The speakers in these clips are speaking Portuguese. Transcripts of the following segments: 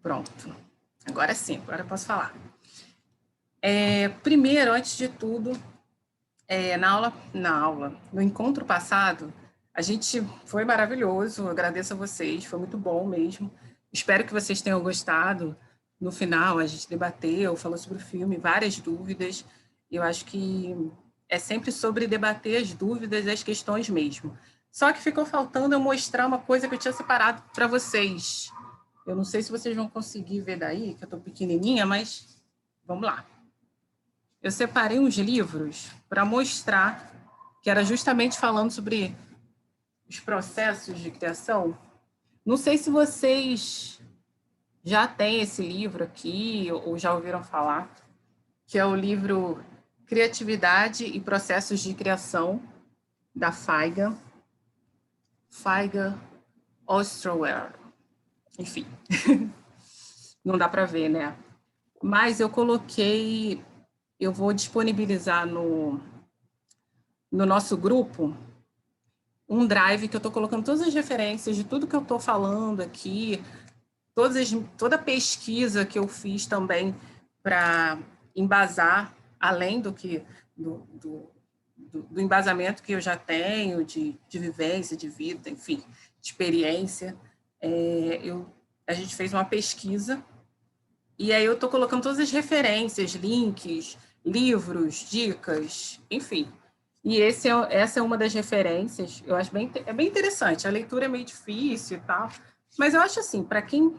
Pronto. Agora sim, agora eu posso falar. Primeiro, antes de tudo, no encontro passado, a gente foi maravilhoso, eu agradeço a vocês, foi muito bom mesmo. Espero que vocês tenham gostado. No final, a gente debateu, falou sobre o filme, várias dúvidas. Eu acho que é sempre sobre debater as dúvidas e as questões mesmo. Só que ficou faltando eu mostrar uma coisa que eu tinha separado para vocês. Eu não sei se vocês vão conseguir ver daí, que eu estou pequenininha, mas vamos lá. Eu separei uns livros para mostrar que era justamente falando sobre os processos de criação. Não sei se vocês já têm esse livro aqui ou já ouviram falar, que é o livro Criatividade e Processos de Criação, da Feiga Osterwald. Enfim, não dá para ver, né? Mas eu coloquei, eu vou disponibilizar no nosso grupo um drive que eu estou colocando todas as referências de tudo que eu estou falando aqui, toda a pesquisa que eu fiz também para embasar, além do embasamento que eu já tenho de vivência, de vida, enfim, de experiência. A gente fez uma pesquisa e aí eu estou colocando todas as referências, links, livros, dicas, enfim. E essa é uma das referências, eu acho bem interessante. A leitura é meio difícil e tal, mas eu acho assim, para quem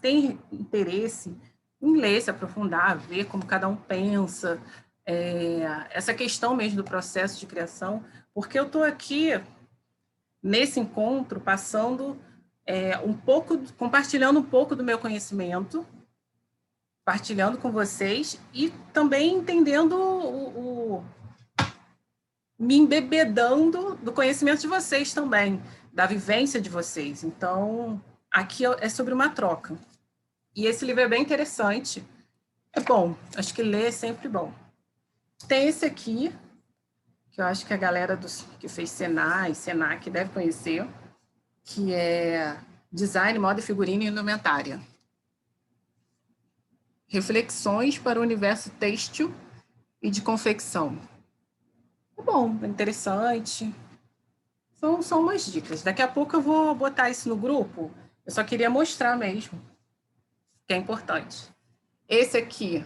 tem interesse em ler, se aprofundar, ver como cada um pensa, essa questão mesmo do processo de criação, porque eu estou aqui, nesse encontro, passando compartilhando um pouco do meu conhecimento, partilhando com vocês e também entendendo me embebedando do conhecimento de vocês também, da vivência de vocês. Então, aqui é sobre uma troca. E esse livro é bem interessante. É bom, acho que ler é sempre bom. Tem esse aqui, que eu acho que a galera que fez Senai, Senac deve conhecer, que é Design, Moda, Figurino e Indumentária. Reflexões para o universo têxtil e de confecção. É bom, é interessante. São umas dicas. Daqui a pouco eu vou botar isso no grupo. Eu só queria mostrar mesmo, que é importante. Esse aqui,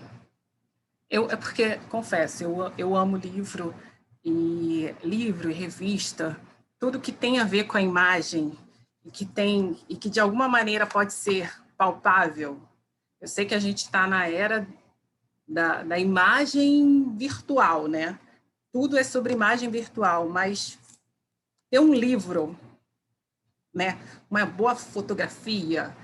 é porque, confesso, eu amo livro e revista, tudo que tem a ver com a imagem e que de alguma maneira pode ser palpável. Eu sei que a gente está na era da imagem virtual, né? Tudo é sobre imagem virtual, mas ter um livro, né? Uma boa fotografia,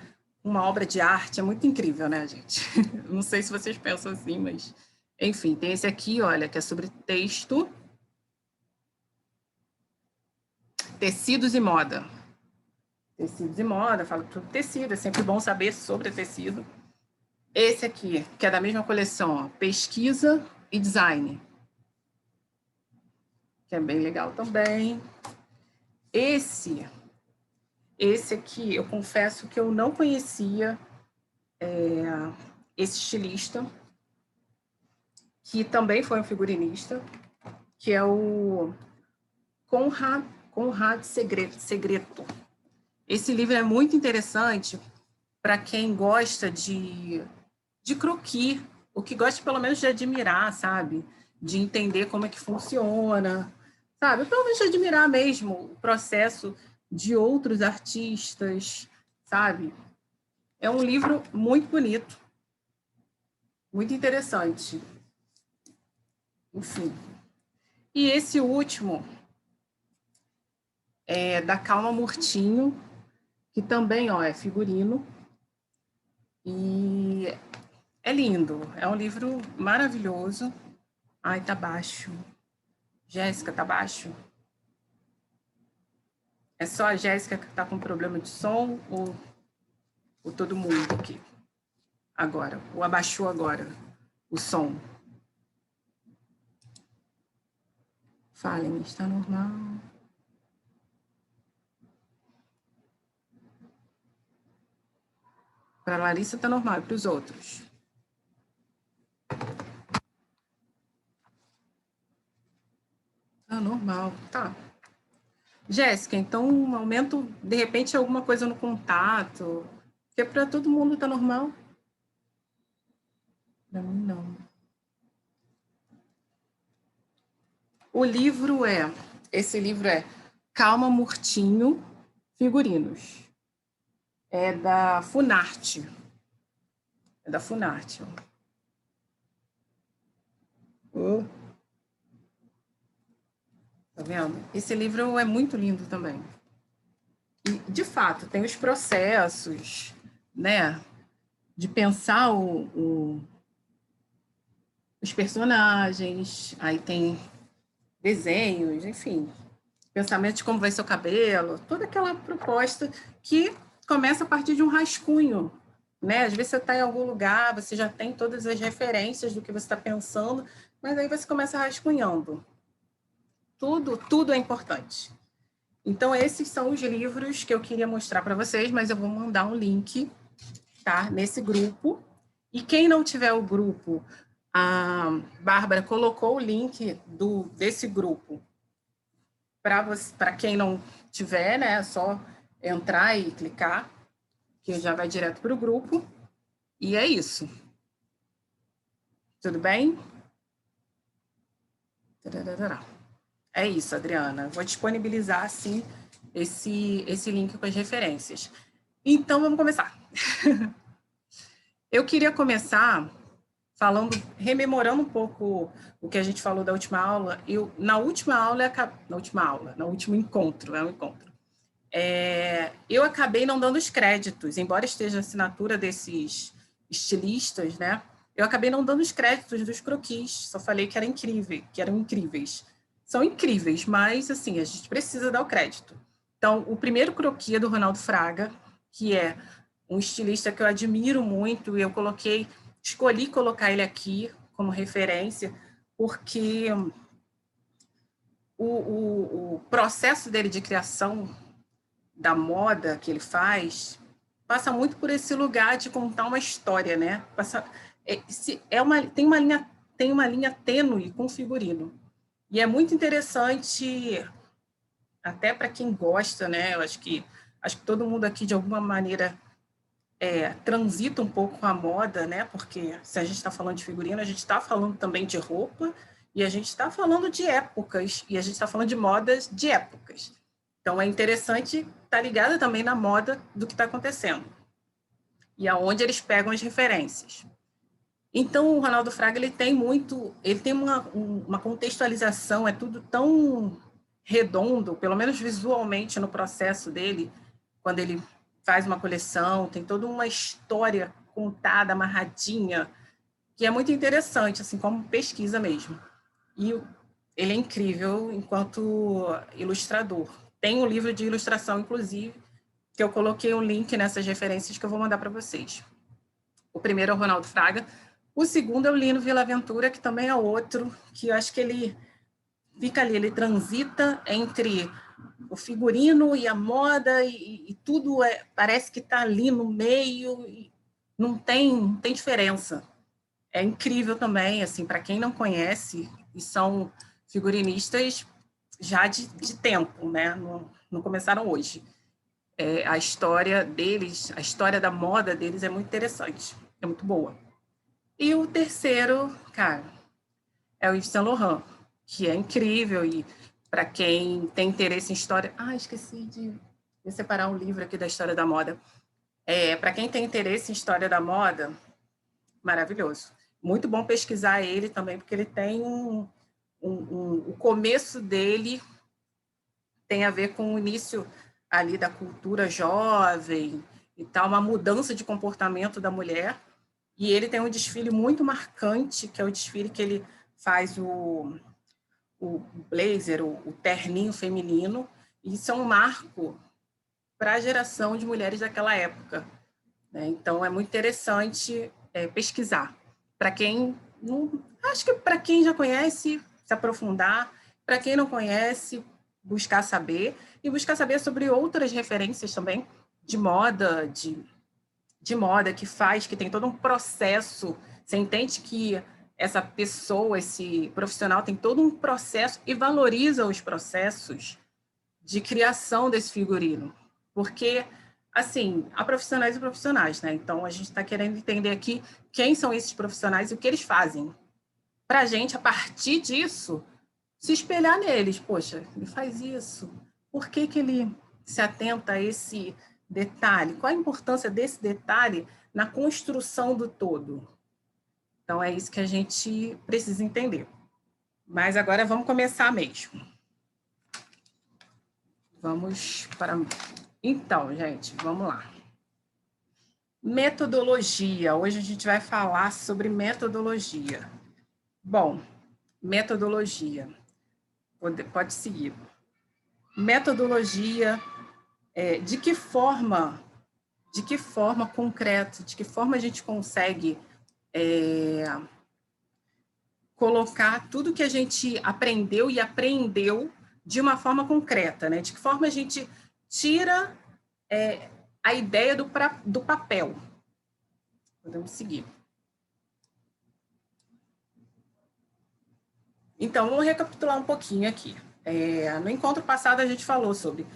uma obra de arte é muito incrível, né, gente? Não sei se vocês pensam assim, mas... Enfim, tem esse aqui, olha, que é sobre texto, tecidos e moda. Tecidos e moda, fala sobre tecido, é sempre bom saber sobre tecido. Esse aqui, que é da mesma coleção, ó, pesquisa e design, que é bem legal também. Esse aqui, eu confesso que eu não conhecia esse estilista, que também foi um figurinista, que é o Conrad Segreto. Esse livro é muito interessante para quem gosta de croquis, o que gosta pelo menos de admirar, sabe? De entender como é que funciona, sabe? Pelo menos de admirar mesmo o processo de outros artistas, sabe? É um livro muito bonito, muito interessante. Enfim. E esse último é da Calma Murtinho, que também, ó, é figurino. E é lindo, é um livro maravilhoso. Ai, tá baixo. Jéssica, tá baixo? É só a Jéssica que tá com problema de som ou todo mundo aqui? Agora, ou abaixou agora o som? Falem, está normal. Para a Larissa está normal, e para os outros? Ah, normal, tá. Jéssica, então aumento, de repente, alguma coisa no contato, porque para todo mundo tá normal. Para mim, não. Esse livro é Calma Murtinho, Figurinos. É da Funarte. É da Funarte. Oh, tá vendo? Esse livro é muito lindo também. E, de fato, tem os processos, né? De pensar os personagens, aí tem desenhos, enfim, pensamento de como vai ser o cabelo, toda aquela proposta que começa a partir de um rascunho, né? Às vezes você está em algum lugar, você já tem todas as referências do que você está pensando, mas aí você começa rascunhando. Tudo é importante. Então, esses são os livros que eu queria mostrar para vocês, mas eu vou mandar um link, tá? Nesse grupo. E quem não tiver o grupo, a Bárbara colocou o link desse grupo para quem não tiver, né? É só entrar e clicar, que já vai direto para o grupo. E é isso. Tudo bem? É isso, Adriana. Vou disponibilizar, assim, esse link com as referências. Então, vamos começar. Eu queria começar falando, rememorando um pouco o que a gente falou da última aula. No último encontro, eu acabei não dando os créditos, embora esteja a assinatura desses estilistas, né? Eu acabei não dando os créditos dos croquis, só falei que eram incríveis. São incríveis, mas assim, a gente precisa dar o crédito. Então, o primeiro croquis é do Ronaldo Fraga, que é um estilista que eu admiro muito, e eu escolhi colocar ele aqui como referência, porque o processo dele de criação da moda que ele faz passa muito por esse lugar de contar uma história, né? Tem uma linha tênue com o figurino. E é muito interessante, até para quem gosta, né? Eu acho que todo mundo aqui, de alguma maneira, transita um pouco com a moda, né? Porque se a gente está falando de figurino, a gente está falando também de roupa, e a gente está falando de épocas, e a gente está falando de modas de épocas. Então, é interessante estar ligada também na moda do que está acontecendo e aonde eles pegam as referências. Então, o Ronaldo Fraga ele tem uma contextualização, é tudo tão redondo, pelo menos visualmente no processo dele, quando ele faz uma coleção, tem toda uma história contada, amarradinha, que é muito interessante, assim, como pesquisa mesmo. E ele é incrível enquanto ilustrador. Tem um livro de ilustração, inclusive, que eu coloquei um link nessas referências que eu vou mandar para vocês. O primeiro é o Ronaldo Fraga. O segundo é o Lino Villaventura, que também é outro, que eu acho que ele fica ali, ele transita entre o figurino e a moda, e tudo parece que está ali no meio, e não tem diferença. É incrível também, assim, para quem não conhece, e são figurinistas já de tempo, né? Não começaram hoje. A história deles, a história da moda deles é muito interessante, é muito boa. E o terceiro, cara, é o Yves Saint Laurent, que é incrível, e para quem tem interesse em história... esqueci de separar um livro aqui da história da moda. Para quem tem interesse em história da moda, maravilhoso. Muito bom pesquisar ele também, porque ele tem o começo dele tem a ver com o início ali da cultura jovem e tal, uma mudança de comportamento da mulher. E ele tem um desfile muito marcante, que é o desfile que ele faz o blazer, o terninho feminino. E isso é um marco para a geração de mulheres daquela época, né? Então, é muito interessante pesquisar. Para quem não... Acho que para quem já conhece, se aprofundar. Para quem não conhece, buscar saber. E buscar saber sobre outras referências também, de moda, de de moda que faz, que tem todo um processo. Você entende que essa pessoa, esse profissional tem todo um processo e valoriza os processos de criação desse figurino. Porque, assim, há profissionais e profissionais, né? Então, a gente está querendo entender aqui quem são esses profissionais e o que eles fazem. Para a gente, a partir disso, se espelhar neles. Poxa, ele faz isso. Por que ele se atenta a esse detalhe? Qual a importância desse detalhe na construção do todo? Então, é isso que a gente precisa entender. Mas agora vamos começar mesmo. Vamos para... Então, gente, vamos lá. Metodologia. Hoje a gente vai falar sobre metodologia. Bom, metodologia. Pode seguir. Metodologia, de que forma concreta, de que forma a gente consegue colocar tudo que a gente aprendeu e apreendeu de uma forma concreta, né? De que forma a gente tira a ideia do papel. Podemos seguir. Então, vamos recapitular um pouquinho aqui. No encontro passado, a gente falou sobre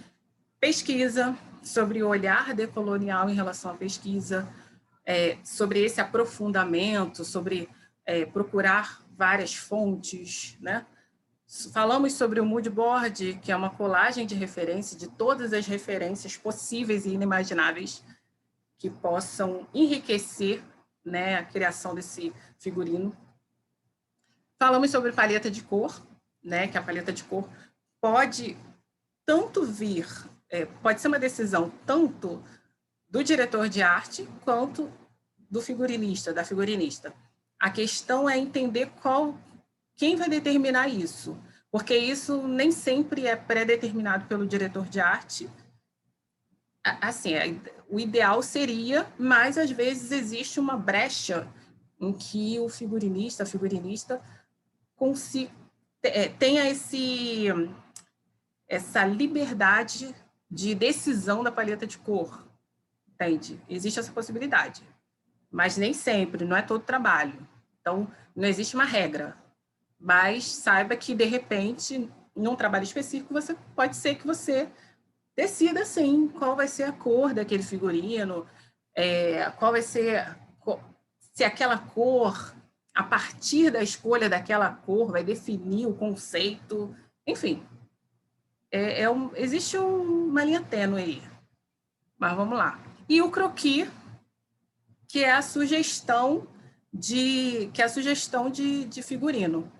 pesquisa, sobre o olhar decolonial em relação à pesquisa, sobre esse aprofundamento, sobre procurar várias fontes, né? Falamos sobre o mood board, que é uma colagem de referência de todas as referências possíveis e inimagináveis que possam enriquecer, né, a criação desse figurino. Falamos sobre paleta de cor, né, que a paleta de cor pode tanto vir, pode ser uma decisão tanto do diretor de arte quanto do figurinista, da figurinista. A questão é entender quem vai determinar isso, porque isso nem sempre é pré-determinado pelo diretor de arte. Assim, o ideal seria, mas às vezes existe uma brecha em que o figurinista, a figurinista, tenha essa liberdade de decisão da paleta de cor, entende? Existe essa possibilidade, mas nem sempre, não é todo trabalho. Então, não existe uma regra, mas saiba que, de repente, em um trabalho específico, pode ser que você decida, sim, qual vai ser a cor daquele figurino, qual vai ser... Se aquela cor, a partir da escolha daquela cor, vai definir o conceito, enfim. Existe uma linha tênue aí, mas vamos lá. E o croquis, que é a sugestão de figurino,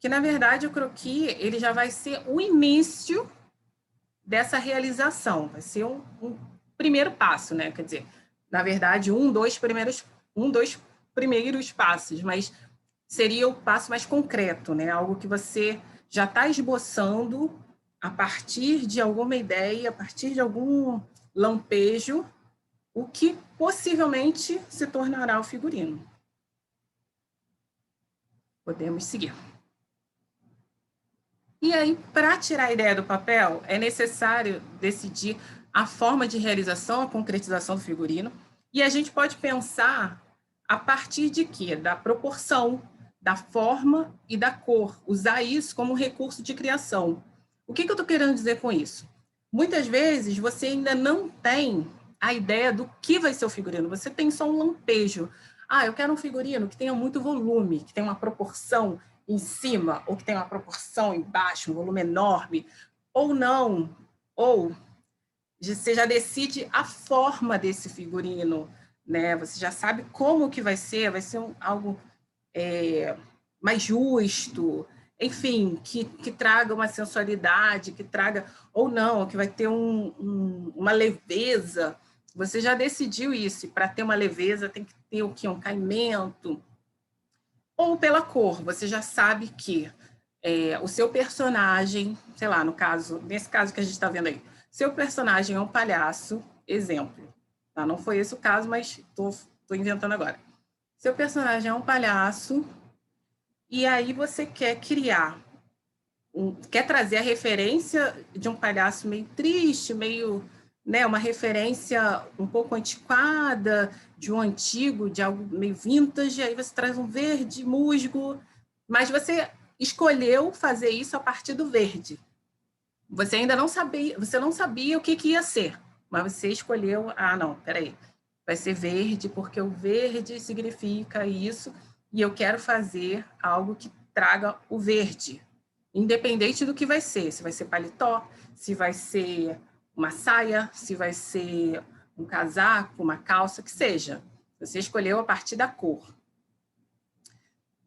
que na verdade o croquis ele já vai ser o início dessa realização, vai ser um primeiro passo, né? Quer dizer, na verdade, dois primeiros passos, mas seria o passo mais concreto, né? Algo que você já está esboçando a partir de alguma ideia, a partir de algum lampejo, o que possivelmente se tornará o figurino. Podemos seguir. E aí, para tirar a ideia do papel, é necessário decidir a forma de realização, a concretização do figurino, e a gente pode pensar a partir de quê? Da proporção, da forma e da cor, usar isso como recurso de criação. O que eu estou querendo dizer com isso? Muitas vezes você ainda não tem a ideia do que vai ser o figurino, você tem só um lampejo. Eu quero um figurino que tenha muito volume, que tenha uma proporção em cima, ou que tem uma proporção embaixo, um volume enorme, ou não, ou você já decide a forma desse figurino, né? Você já sabe como que vai ser algo mais justo, enfim, que traga uma sensualidade, que traga, ou não, que vai ter uma leveza. Você já decidiu isso, e para ter uma leveza tem que ter o quê? Um caimento. Ou pela cor, você já sabe que o seu personagem, sei lá, nesse caso que a gente está vendo aí, seu personagem é um palhaço, exemplo, tá? Não foi esse o caso, mas estou inventando agora. Seu personagem é um palhaço, e aí você quer quer trazer a referência de um palhaço meio triste, meio, né, uma referência um pouco antiquada, de um antigo, de algo meio vintage, aí você traz um verde musgo, mas você escolheu fazer isso a partir do verde. Você ainda não sabia o que ia ser, mas você escolheu, não, peraí, vai ser verde, porque o verde significa isso, e eu quero fazer algo que traga o verde, independente do que vai ser, se vai ser paletó, se vai ser uma saia, se vai ser um casaco, uma calça, que seja. Você escolheu a partir da cor.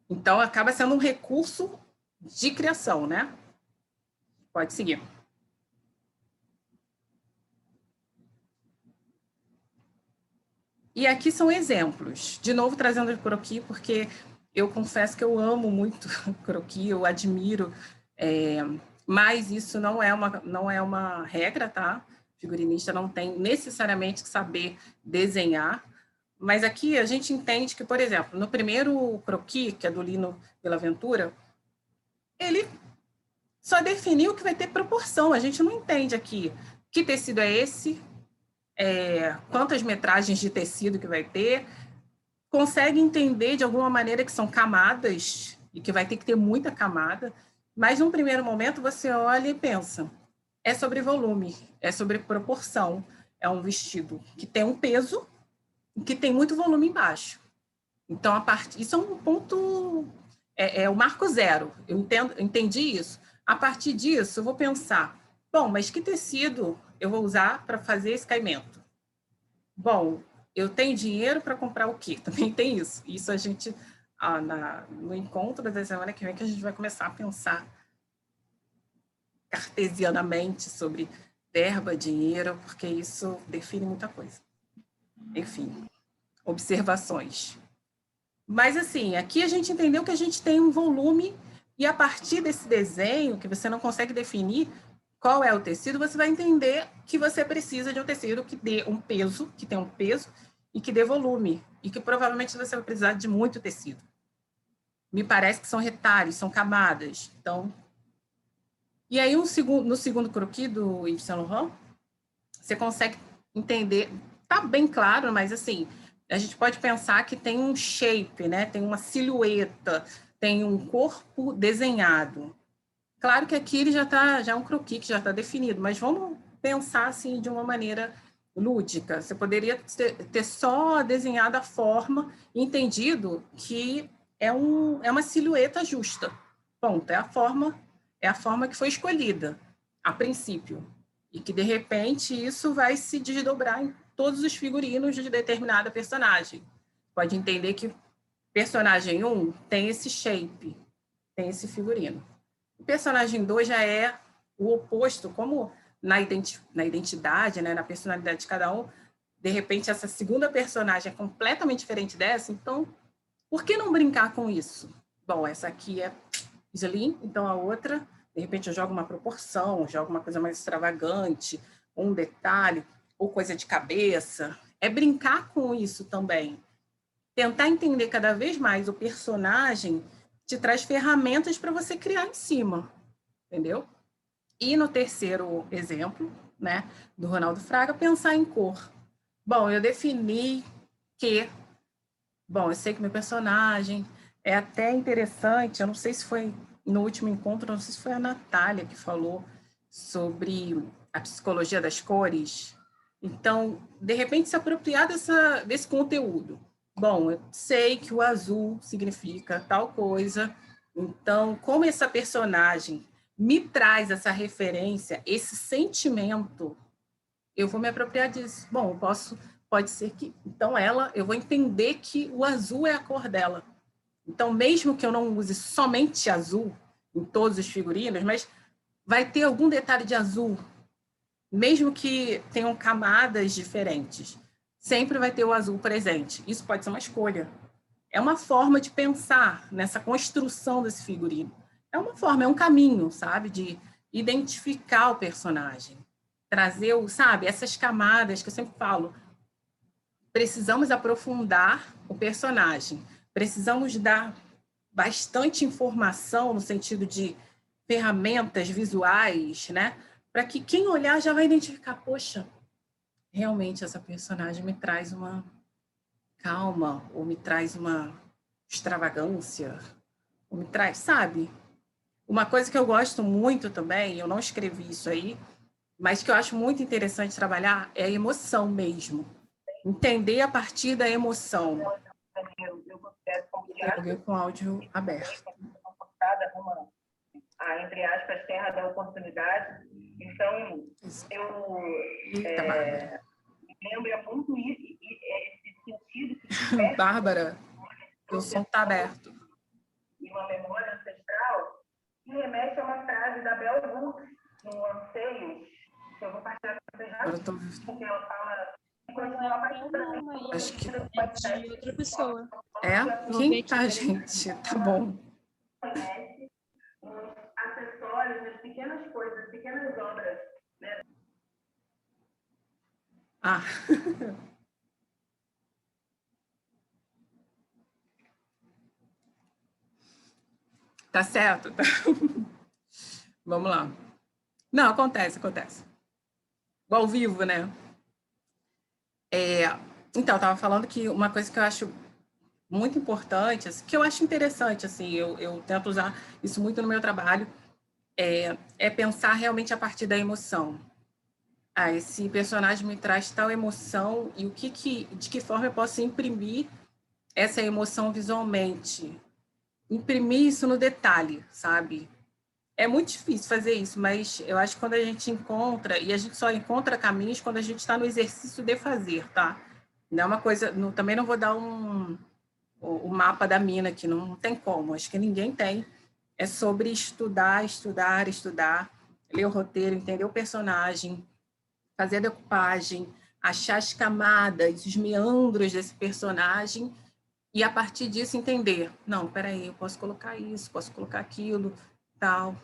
Então, acaba sendo um recurso de criação, né? Pode seguir. E aqui são exemplos. De novo, trazendo o croquis, porque eu confesso que eu amo muito croquis, eu admiro, mas isso não é uma regra, tá? Figurinista não tem necessariamente que saber desenhar, mas aqui a gente entende que, por exemplo, no primeiro croquis, que é do Lino Villaventura, ele só definiu que vai ter proporção, a gente não entende aqui que tecido é esse, quantas metragens de tecido que vai ter, consegue entender de alguma maneira que são camadas e que vai ter que ter muita camada, mas num primeiro momento você olha e pensa, é sobre volume, é sobre proporção, é um vestido que tem um peso e que tem muito volume embaixo. Então, isso é um ponto, é o marco zero, eu entendi isso. A partir disso, eu vou pensar, bom, mas que tecido eu vou usar para fazer esse caimento? Bom, eu tenho dinheiro para comprar o quê? Também tem isso. Isso a gente, no encontro da semana que vem, que a gente vai começar a pensar cartesianamente sobre verba, dinheiro, porque isso define muita coisa. Enfim, observações. Mas, assim, aqui a gente entendeu que a gente tem um volume e a partir desse desenho, que você não consegue definir qual é o tecido, você vai entender que você precisa de um tecido que dê um peso, que tenha um peso e que dê volume, e que provavelmente você vai precisar de muito tecido. Me parece que são retalhos, são camadas. Então, e aí no segundo croquis do Yves Saint Laurent, você consegue entender, tá bem claro, mas assim, a gente pode pensar que tem um shape, né? Tem uma silhueta, tem um corpo desenhado. Claro que aqui ele já é um croquis que já está definido, mas vamos pensar assim de uma maneira lúdica. Você poderia ter só desenhado a forma, entendido que é uma silhueta justa. Ponto, é a forma que foi escolhida a princípio. E que, de repente, isso vai se desdobrar em todos os figurinos de determinada personagem. Pode entender que personagem 1 tem esse shape, tem esse figurino. O personagem 2 já é o oposto, como na identidade, né, na personalidade de cada um, de repente essa segunda personagem é completamente diferente dessa, então, por que não brincar com isso? Bom, essa aqui é slim, então a outra, de repente eu jogo uma proporção, jogo uma coisa mais extravagante, um detalhe, ou coisa de cabeça. É brincar com isso também. Tentar entender cada vez mais o personagem te traz ferramentas para você criar em cima, entendeu? E no terceiro exemplo, né, do Ronaldo Fraga, pensar em cor. Bom, eu defini que... Bom, eu sei que meu personagem é até interessante, eu não sei se foi no último encontro, não sei se foi a Natália que falou sobre a psicologia das cores. Então, de repente, se apropriar desse conteúdo. Bom, eu sei que o azul significa tal coisa, então, como essa personagem me traz essa referência, esse sentimento, eu vou me apropriar disso. Bom, pode ser que... Então, eu vou entender que o azul é a cor dela. Então, mesmo que eu não use somente azul em todos os figurinos, mas vai ter algum detalhe de azul, mesmo que tenham camadas diferentes, sempre vai ter o azul presente. Isso pode ser uma escolha. É uma forma de pensar nessa construção desse figurino. É uma forma, é um caminho, sabe, de identificar o personagem, trazer, sabe, essas camadas que eu sempre falo. Precisamos aprofundar o personagem, precisamos dar bastante informação no sentido de ferramentas visuais, né, para que quem olhar já vai identificar, poxa, realmente essa personagem me traz uma calma, ou me traz uma extravagância, ou me traz, sabe? Uma coisa que eu gosto muito também, eu não escrevi isso aí, mas que eu acho muito interessante trabalhar é a emoção mesmo. Entender a partir da emoção. Eu considero como Tem alguém com áudio aberto. a, entre aspas, terra da oportunidade. Então, eu lembro muito isso, esse sentido que Bárbara, o som está aberto. E uma memória ancestral que remete a uma frase da Bell Hooks, no Anseio, que eu vou partilhar com vocês rapidinho, porque ela fala... Acho que é de outra pessoa. é? Quem tá, gente? Tá bom. Conhece os acessórios, as pequenas coisas, as pequenas obras, né? Ah. Tá certo? Vamos lá. Não, acontece. Ao vivo, né? Então, eu estava falando que uma coisa que eu acho muito importante, assim, que eu acho interessante, assim, eu tento usar isso muito no meu trabalho, é pensar realmente a partir da emoção. Esse personagem me traz tal emoção e de que forma eu posso imprimir essa emoção visualmente. Imprimir isso no detalhe, sabe? É muito difícil fazer isso, mas eu acho que quando a gente encontra, e a gente só encontra caminhos quando a gente está no exercício de fazer, tá? Não é uma coisa, também não vou dar o mapa da mina aqui, não tem como, acho que ninguém tem. É sobre estudar, ler o roteiro, entender o personagem, fazer a decupagem, achar as camadas, os meandros desse personagem, e a partir disso entender, não, peraí, eu posso colocar isso, posso colocar aquilo, tal.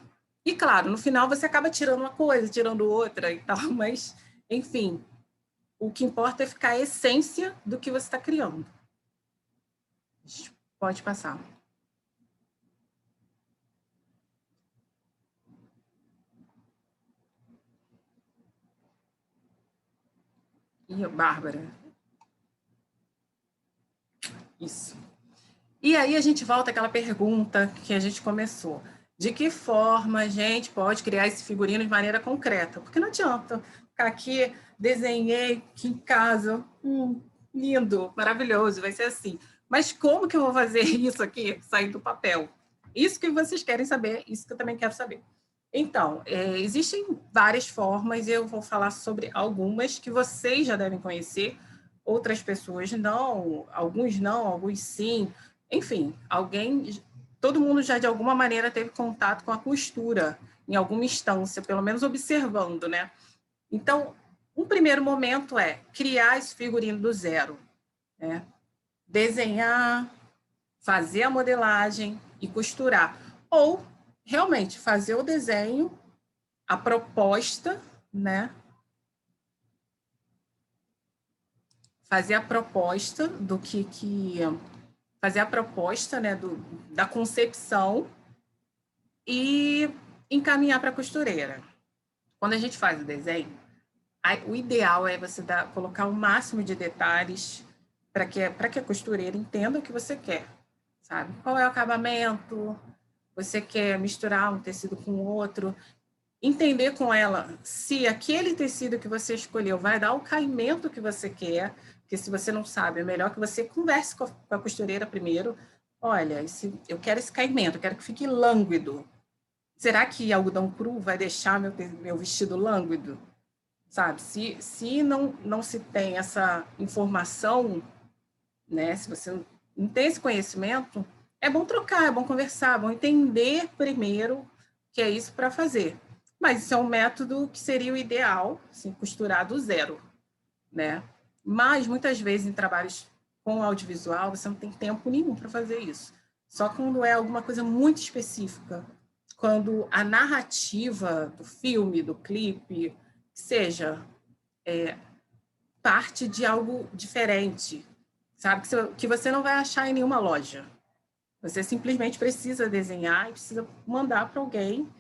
E claro, no final você acaba tirando uma coisa, tirando outra e tal, mas, enfim, o que importa é ficar a essência do que você está criando. Pode passar. E Bárbara. Isso. E aí a gente volta àquela pergunta que a gente começou. De que forma a gente pode criar esse figurino de maneira concreta? Porque não adianta ficar aqui, desenhei aqui em casa, lindo, maravilhoso, vai ser assim. Mas como que eu vou fazer isso aqui sair do papel? Isso que vocês querem saber, isso que eu também quero saber. Então, existem várias formas, eu vou falar sobre algumas que vocês já devem conhecer, outras pessoas não, alguns sim. Enfim, todo mundo já de alguma maneira teve contato com a costura, em alguma instância, pelo menos observando, né? Então, um primeiro momento é criar esse figurino do zero, né? Desenhar, fazer a modelagem e costurar. Ou, realmente, fazer o desenho, a proposta, né? Fazer a proposta do que fazer a proposta, né, da concepção e encaminhar para a costureira. Quando a gente faz o desenho, o ideal é você colocar o máximo de detalhes para que a costureira entenda o que você quer, sabe? Qual é o acabamento, você quer misturar um tecido com o outro, entender com ela se aquele tecido que você escolheu vai dar o caimento que você quer, porque se você não sabe, é melhor que você converse com a costureira primeiro. Olha, eu quero esse caimento, eu quero que fique lânguido. Será que algodão cru vai deixar meu vestido lânguido? Sabe? Se não se tem essa informação, né? Se você não tem esse conhecimento, é bom trocar, é bom conversar, é bom entender primeiro que é isso para fazer. Mas isso é um método que seria o ideal, assim, costurar do zero, né? Mas muitas vezes em trabalhos com audiovisual você não tem tempo nenhum para fazer isso. Só quando é alguma coisa muito específica, quando a narrativa do filme, do clipe, seja parte de algo diferente, sabe? Que você não vai achar em nenhuma loja. Você simplesmente precisa desenhar e precisa mandar para alguém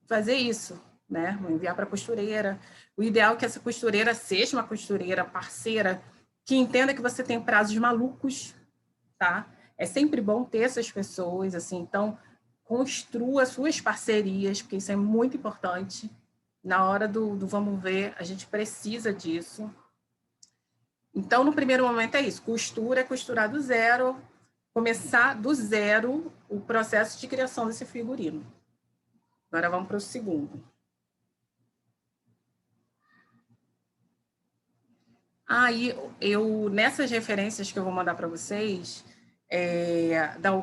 fazer isso. né? Vou enviar para a costureira. O ideal é que essa costureira seja uma costureira parceira que entenda que você tem prazos malucos, tá? É sempre bom ter essas pessoas, assim, então construa suas parcerias, porque isso é muito importante. Na hora do vamos ver, a gente precisa disso. Então, no primeiro momento é isso, costura é costurar do zero, começar do zero o processo de criação desse figurino. Agora vamos para o segundo. Aí, nessas referências que eu vou mandar para vocês,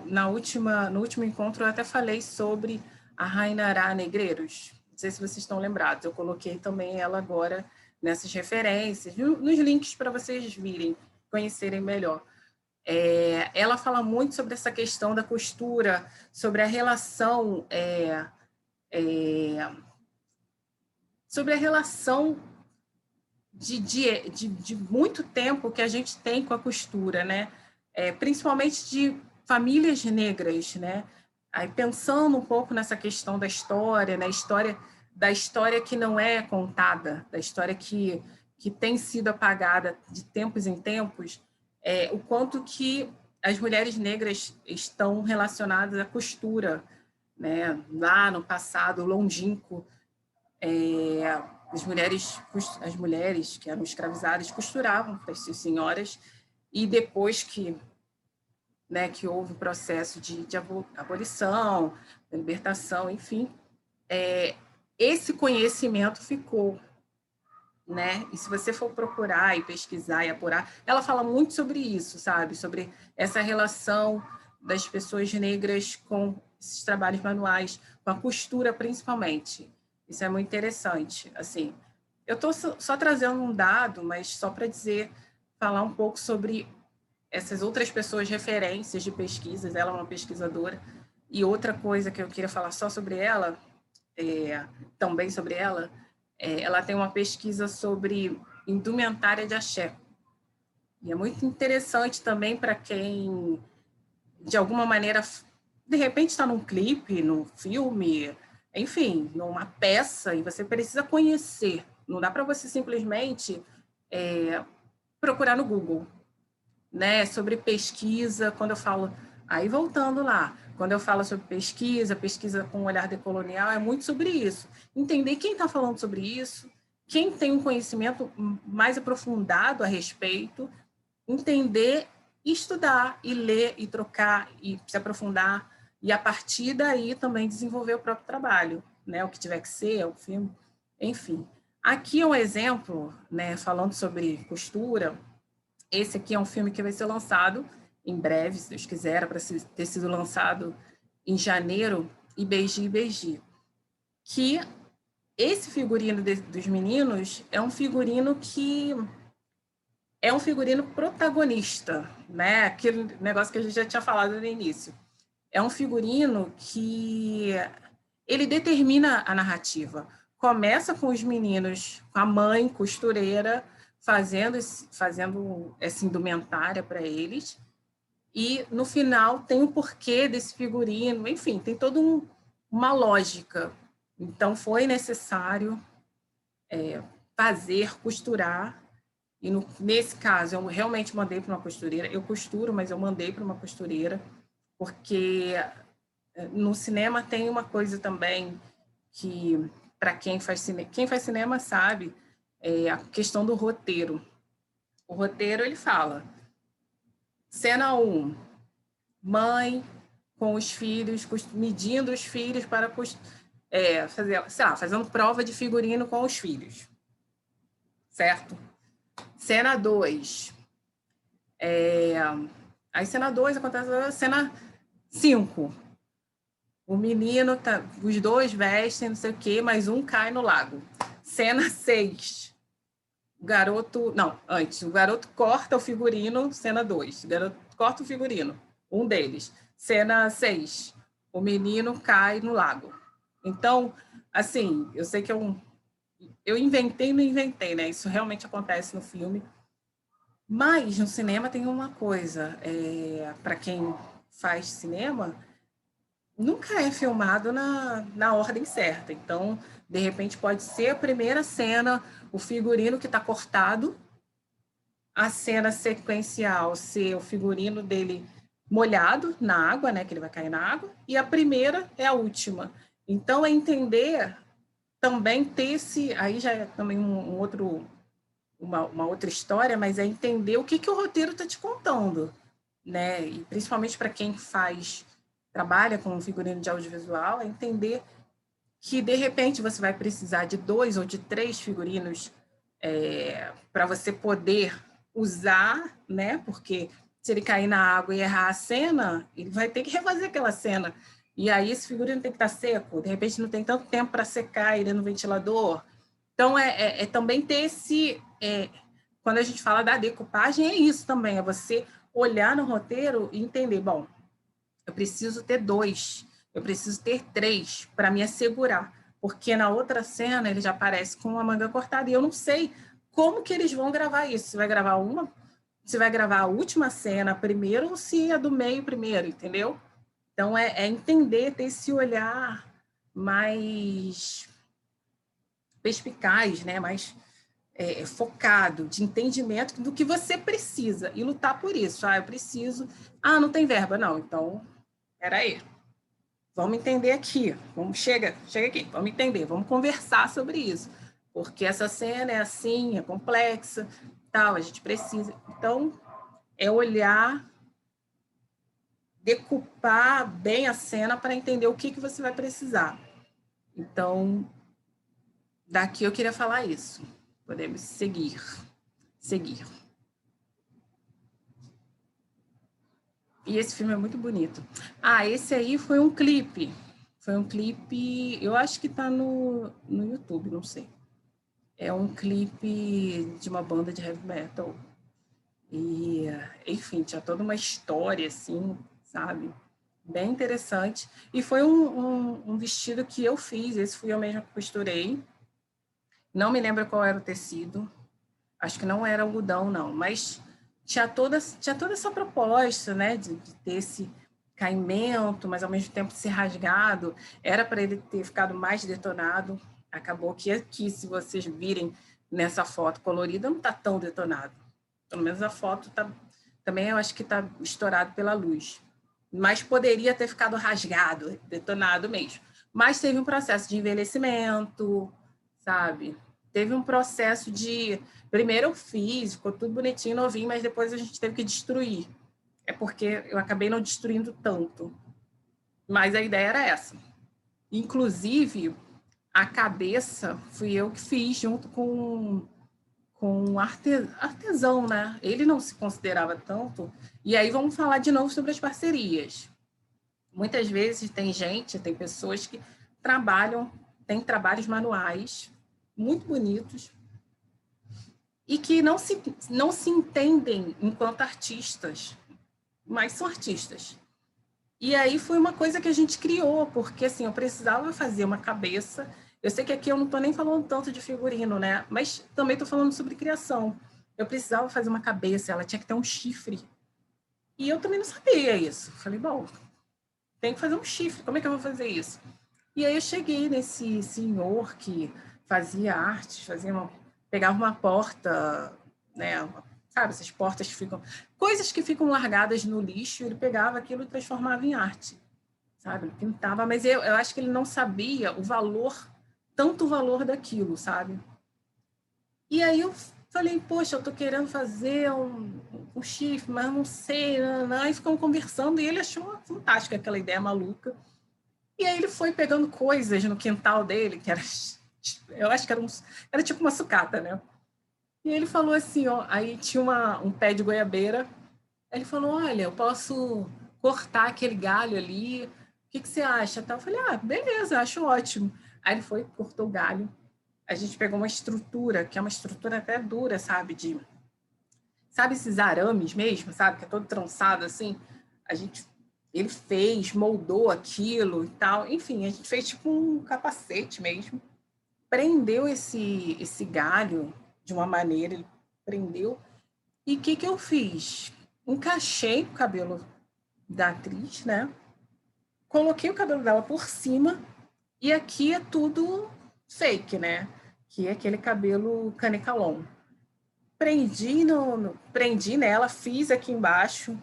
no último encontro eu até falei sobre a Rainará Negreiros. Não sei se vocês estão lembrados, eu coloquei também ela agora nessas referências, nos links para vocês virem, conhecerem melhor. Ela fala muito sobre essa questão da costura, sobre a relação de muito tempo que a gente tem com a costura, né? Principalmente de famílias negras, né? Aí pensando um pouco nessa questão da história, né? Da história que não é contada, da história que tem sido apagada de tempos em tempos, o quanto que as mulheres negras estão relacionadas à costura, né? Lá no passado longínquo, as mulheres que eram escravizadas costuravam para as suas senhoras, e depois que houve o processo de abolição, de libertação, enfim, esse conhecimento ficou, né? E se você for procurar e pesquisar e apurar, ela fala muito sobre isso, sabe? Sobre essa relação das pessoas negras com esses trabalhos manuais, com a costura principalmente. Isso é muito interessante. Assim, eu estou só trazendo um dado, mas só para falar um pouco sobre essas outras pessoas, referências de pesquisas. Ela é uma pesquisadora. E outra coisa que eu queria falar só sobre ela, também sobre ela, ela tem uma pesquisa sobre indumentária de axé. E é muito interessante também para quem, de alguma maneira, de repente está num clipe, num filme, enfim, numa peça, e você precisa conhecer. Não dá para você simplesmente procurar no Google, né? Sobre pesquisa, quando eu falo... Aí, voltando lá, quando eu falo sobre pesquisa com um olhar decolonial, é muito sobre isso. Entender quem está falando sobre isso, quem tem um conhecimento mais aprofundado a respeito, entender, estudar, e ler, e trocar, e se aprofundar, e a partir daí também desenvolver o próprio trabalho, né? O que tiver que ser, o filme, enfim. Aqui é um exemplo, né? Falando sobre costura. Esse aqui é um filme que vai ser lançado em breve, se Deus quiser, era para ter sido lançado em janeiro, Ibeji Ibeji. Que esse figurino dos meninos é um figurino protagonista, né? Aquele negócio que a gente já tinha falado no início. É um figurino que ele determina a narrativa. Começa com os meninos, com a mãe costureira, fazendo essa indumentária para eles, e no final tem o porquê desse figurino, enfim, tem toda uma lógica. Então foi necessário costurar, e nesse caso eu realmente mandei para uma costureira. Eu costuro, mas eu mandei para uma costureira, porque no cinema tem uma coisa também que, para quem faz cinema sabe, a questão do roteiro. O roteiro, ele fala: cena 1, mãe com os filhos, medindo os filhos para fazendo prova de figurino com os filhos. Certo? Cena 2. Aí, cena 2 acontece a cena 5. O menino, os dois vestem, não sei o quê, mas um cai no lago. Cena 6. O garoto corta o figurino, cena 2. O garoto corta o figurino, um deles. Cena 6. O menino cai no lago. Então, assim, eu sei que eu inventei e não inventei, né? Isso realmente acontece no filme. Mas no cinema tem uma coisa, para quem faz cinema, nunca é filmado na ordem certa. Então, de repente, pode ser a primeira cena, o figurino que está cortado, a cena sequencial ser o figurino dele molhado na água, né, que ele vai cair na água, e a primeira é a última. Então, é entender também ter esse... Aí já é também uma outra história, mas é entender o que o roteiro está te contando, né? E principalmente para quem trabalha com figurino de audiovisual, é entender que, de repente, você vai precisar de 2 ou de 3 figurinos para você poder usar, né? Porque se ele cair na água e errar a cena, ele vai ter que refazer aquela cena. E aí esse figurino tem que estar seco, de repente não tem tanto tempo para secar ele no ventilador. Então, é também ter esse... quando a gente fala da decupagem, é isso também, é você olhar no roteiro e entender, bom, eu preciso ter 2, eu preciso ter 3 para me assegurar, porque na outra cena ele já aparece com a manga cortada e eu não sei como que eles vão gravar isso. Se vai gravar se vai gravar a última cena primeiro ou se é do meio primeiro, entendeu? Então é entender, ter esse olhar mais perspicaz, né? Mais focado, de entendimento do que você precisa e lutar por isso. Eu preciso. Não tem verba, não. Então, peraí. Vamos entender aqui. Chega aqui. Vamos entender. Vamos conversar sobre isso. Porque essa cena é assim, é complexa, tal. A gente precisa. Então, é olhar, decupar bem a cena para entender o que você vai precisar. Então, daqui eu queria falar isso. Podemos seguir. E esse filme é muito bonito. Esse aí foi um clipe. Foi um clipe, eu acho que tá no YouTube, não sei. É um clipe de uma banda de heavy metal. E, enfim, tinha toda uma história, assim, sabe? Bem interessante. E foi um vestido que eu fiz, esse fui eu mesma que costurei. Não me lembro qual era o tecido. Acho que não era algodão, não, mas tinha toda essa proposta, né, de ter esse caimento, mas ao mesmo tempo ser rasgado. Era para ele ter ficado mais detonado. Acabou que aqui, se vocês virem nessa foto colorida, não está tão detonado. Pelo menos a foto também eu acho que está estourado pela luz. Mas poderia ter ficado rasgado, detonado mesmo. Mas teve um processo de envelhecimento, sabe? Teve um processo de... Primeiro eu fiz, ficou tudo bonitinho, novinho, mas depois a gente teve que destruir. É porque eu acabei não destruindo tanto. Mas a ideia era essa. Inclusive, a cabeça fui eu que fiz junto com um artesão, né? Ele não se considerava tanto. E aí vamos falar de novo sobre as parcerias. Muitas vezes tem pessoas que têm trabalhos manuais muito bonitos e que não se entendem enquanto artistas, mas são artistas. E aí foi uma coisa que a gente criou, porque assim, eu precisava fazer uma cabeça. Eu sei que aqui eu não estou nem falando tanto de figurino, né? Mas também estou falando sobre criação. Eu precisava fazer uma cabeça, ela tinha que ter um chifre. E eu também não sabia isso. Falei, bom, tem que fazer um chifre, como é que eu vou fazer isso? E aí eu cheguei nesse senhor que fazia artes, pegava uma porta, né? Sabe, essas portas que ficam... Coisas que ficam largadas no lixo, ele pegava aquilo e transformava em arte, sabe? Ele pintava, mas eu acho que ele não sabia tanto o valor daquilo, sabe? E aí eu falei, poxa, eu tô querendo fazer um chifre, mas não sei, não. E ficamos conversando e ele achou fantástica aquela ideia maluca. E aí ele foi pegando coisas no quintal dele, que era... Eu acho que era tipo uma sucata, né? E ele falou assim, ó, aí tinha um pé de goiabeira. Aí ele falou, olha, eu posso cortar aquele galho ali, o que você acha? Eu falei, beleza, acho ótimo. Aí ele foi, cortou o galho. A gente pegou uma estrutura, que é uma estrutura até dura, sabe? Sabe esses arames mesmo, sabe? Que é todo trançado assim. Ele fez, moldou aquilo e tal. Enfim, a gente fez tipo um capacete mesmo. Prendeu esse galho de uma maneira, ele prendeu. E o que eu fiz? Encaixei o cabelo da atriz, né? coloquei o cabelo dela por cima e aqui é tudo fake, né? Que é aquele cabelo canicalon. Prendi nela, fiz aqui embaixo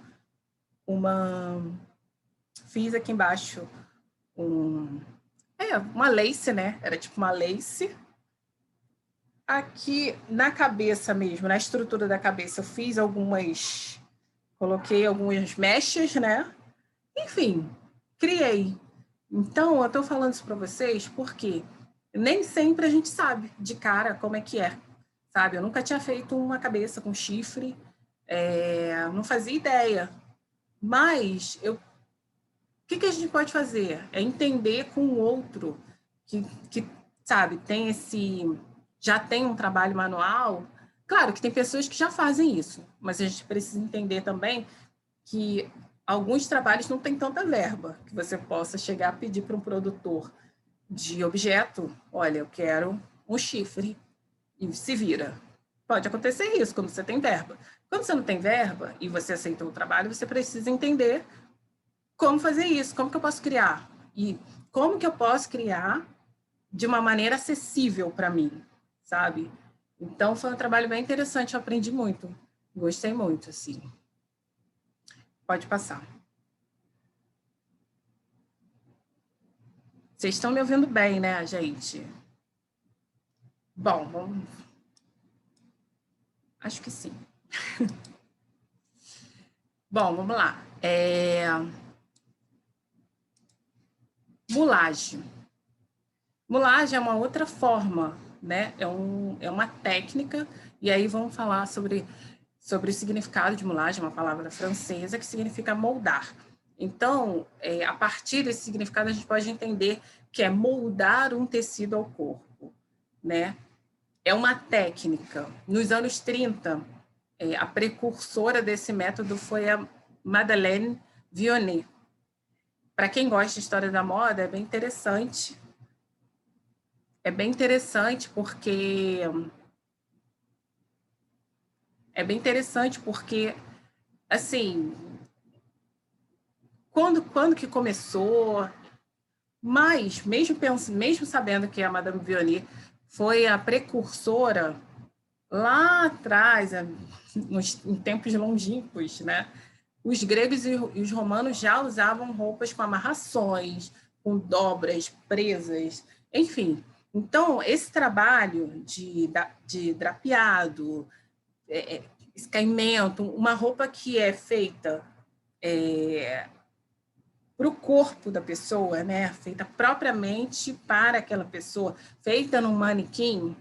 uma lace, né? Era tipo uma lace. Aqui na cabeça mesmo, na estrutura da cabeça, eu coloquei algumas mechas, né? Enfim, criei. Então, eu tô falando isso para vocês porque nem sempre a gente sabe de cara como é que é, sabe? Eu nunca tinha feito uma cabeça com chifre, não fazia ideia. Mas o que a gente pode fazer? É entender com o outro que sabe, já tem um trabalho manual. Claro que tem pessoas que já fazem isso, mas a gente precisa entender também que alguns trabalhos não têm tanta verba que você possa chegar a pedir para um produtor de objeto, olha, eu quero um chifre, e se vira. Pode acontecer isso quando você tem verba. Quando você não tem verba e você aceitou o trabalho, você precisa entender como fazer isso, como que eu posso criar? E como que eu posso criar de uma maneira acessível para mim, sabe? Então, foi um trabalho bem interessante, eu aprendi muito. Gostei muito, assim. Pode passar. Vocês estão me ouvindo bem, né, gente? Bom, vamos... Acho que sim. Bom, vamos lá. Mulagem. Mulagem é uma outra forma, né? É uma técnica, e aí vamos falar sobre o significado de mulagem, uma palavra francesa que significa moldar. Então, a partir desse significado, a gente pode entender que é moldar um tecido ao corpo, né? É uma técnica. Nos anos 30, a precursora desse método foi a Madeleine Vionnet. Para quem gosta de história da moda, é bem interessante. Porque assim, quando que começou, mas mesmo sabendo que a Madame Vionnet foi a precursora lá atrás, em tempos longínquos, né? Os gregos e os romanos já usavam roupas com amarrações, com dobras, presas, enfim. Então, esse trabalho de drapeado, escaimento, uma roupa que é feita para o corpo da pessoa, né? Feita propriamente para aquela pessoa, feita num manequim,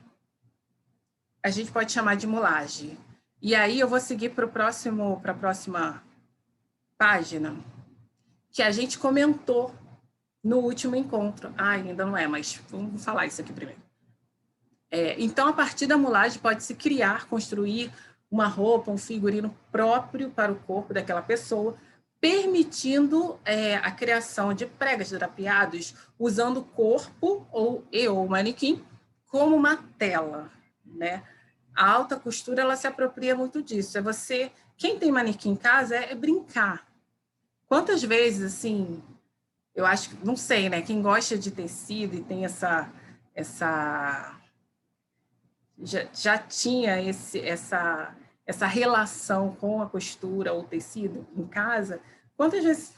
a gente pode chamar de mulagem. E aí eu vou seguir para a próxima página, que a gente comentou no último encontro. Ainda não é, mas vamos falar isso aqui primeiro. Então, a partir da mulagem, pode-se criar, construir uma roupa, um figurino próprio para o corpo daquela pessoa, permitindo a criação de pregas drapeados usando o corpo ou manequim como uma tela, né? A alta costura, ela se apropria muito disso. Quem tem manequim em casa é brincar. Quantas vezes, assim, eu acho, não sei, né? Quem gosta de tecido e tem já tinha essa relação com a costura ou tecido em casa. Quantas vezes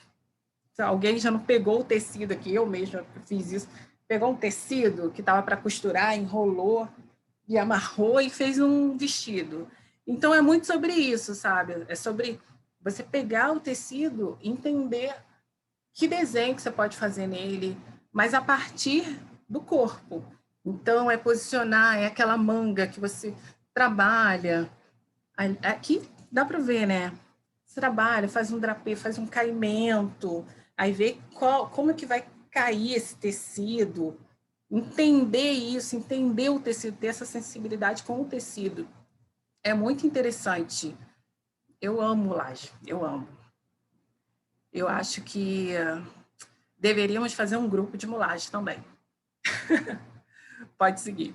alguém já não pegou o tecido aqui, eu mesma fiz isso, pegou um tecido que estava para costurar, enrolou e amarrou e fez um vestido. Então, é muito sobre isso, sabe? É sobre você pegar o tecido, entender que desenho que você pode fazer nele, mas a partir do corpo. Então, é posicionar, é aquela manga que você trabalha. Aqui dá para ver, né? Você trabalha, faz um drapê, faz um caimento, aí vê como é que vai cair esse tecido, entender isso, entender o tecido, ter essa sensibilidade com o tecido. É muito interessante. Eu amo laje, eu amo. Eu acho que deveríamos fazer um grupo de mulagem também. Pode seguir.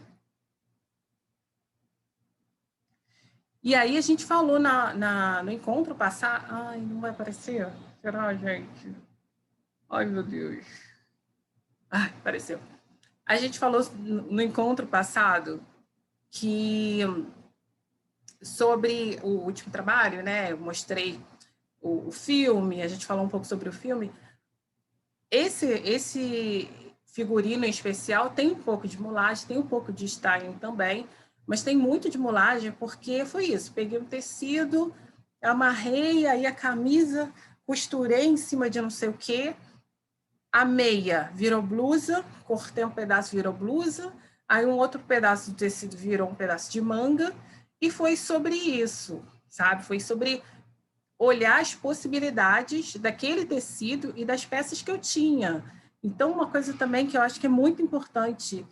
E aí a gente falou no encontro passado... Ai, não vai aparecer? Será, gente? Ai, meu Deus. Ai, apareceu. A gente falou no encontro passado que sobre o último trabalho, né? Eu mostrei o filme, a gente falou um pouco sobre o filme. Esse figurino em especial tem um pouco de mulagem, tem um pouco de styling também, mas tem muito de mulagem porque foi isso. Peguei um tecido, amarrei, aí a camisa, costurei em cima de não sei o quê, a meia virou blusa, cortei um pedaço, virou blusa, aí um outro pedaço do tecido virou um pedaço de manga, e foi sobre isso, sabe? Foi sobre olhar as possibilidades daquele tecido e das peças que eu tinha. Então, uma coisa também que eu acho que é muito importante,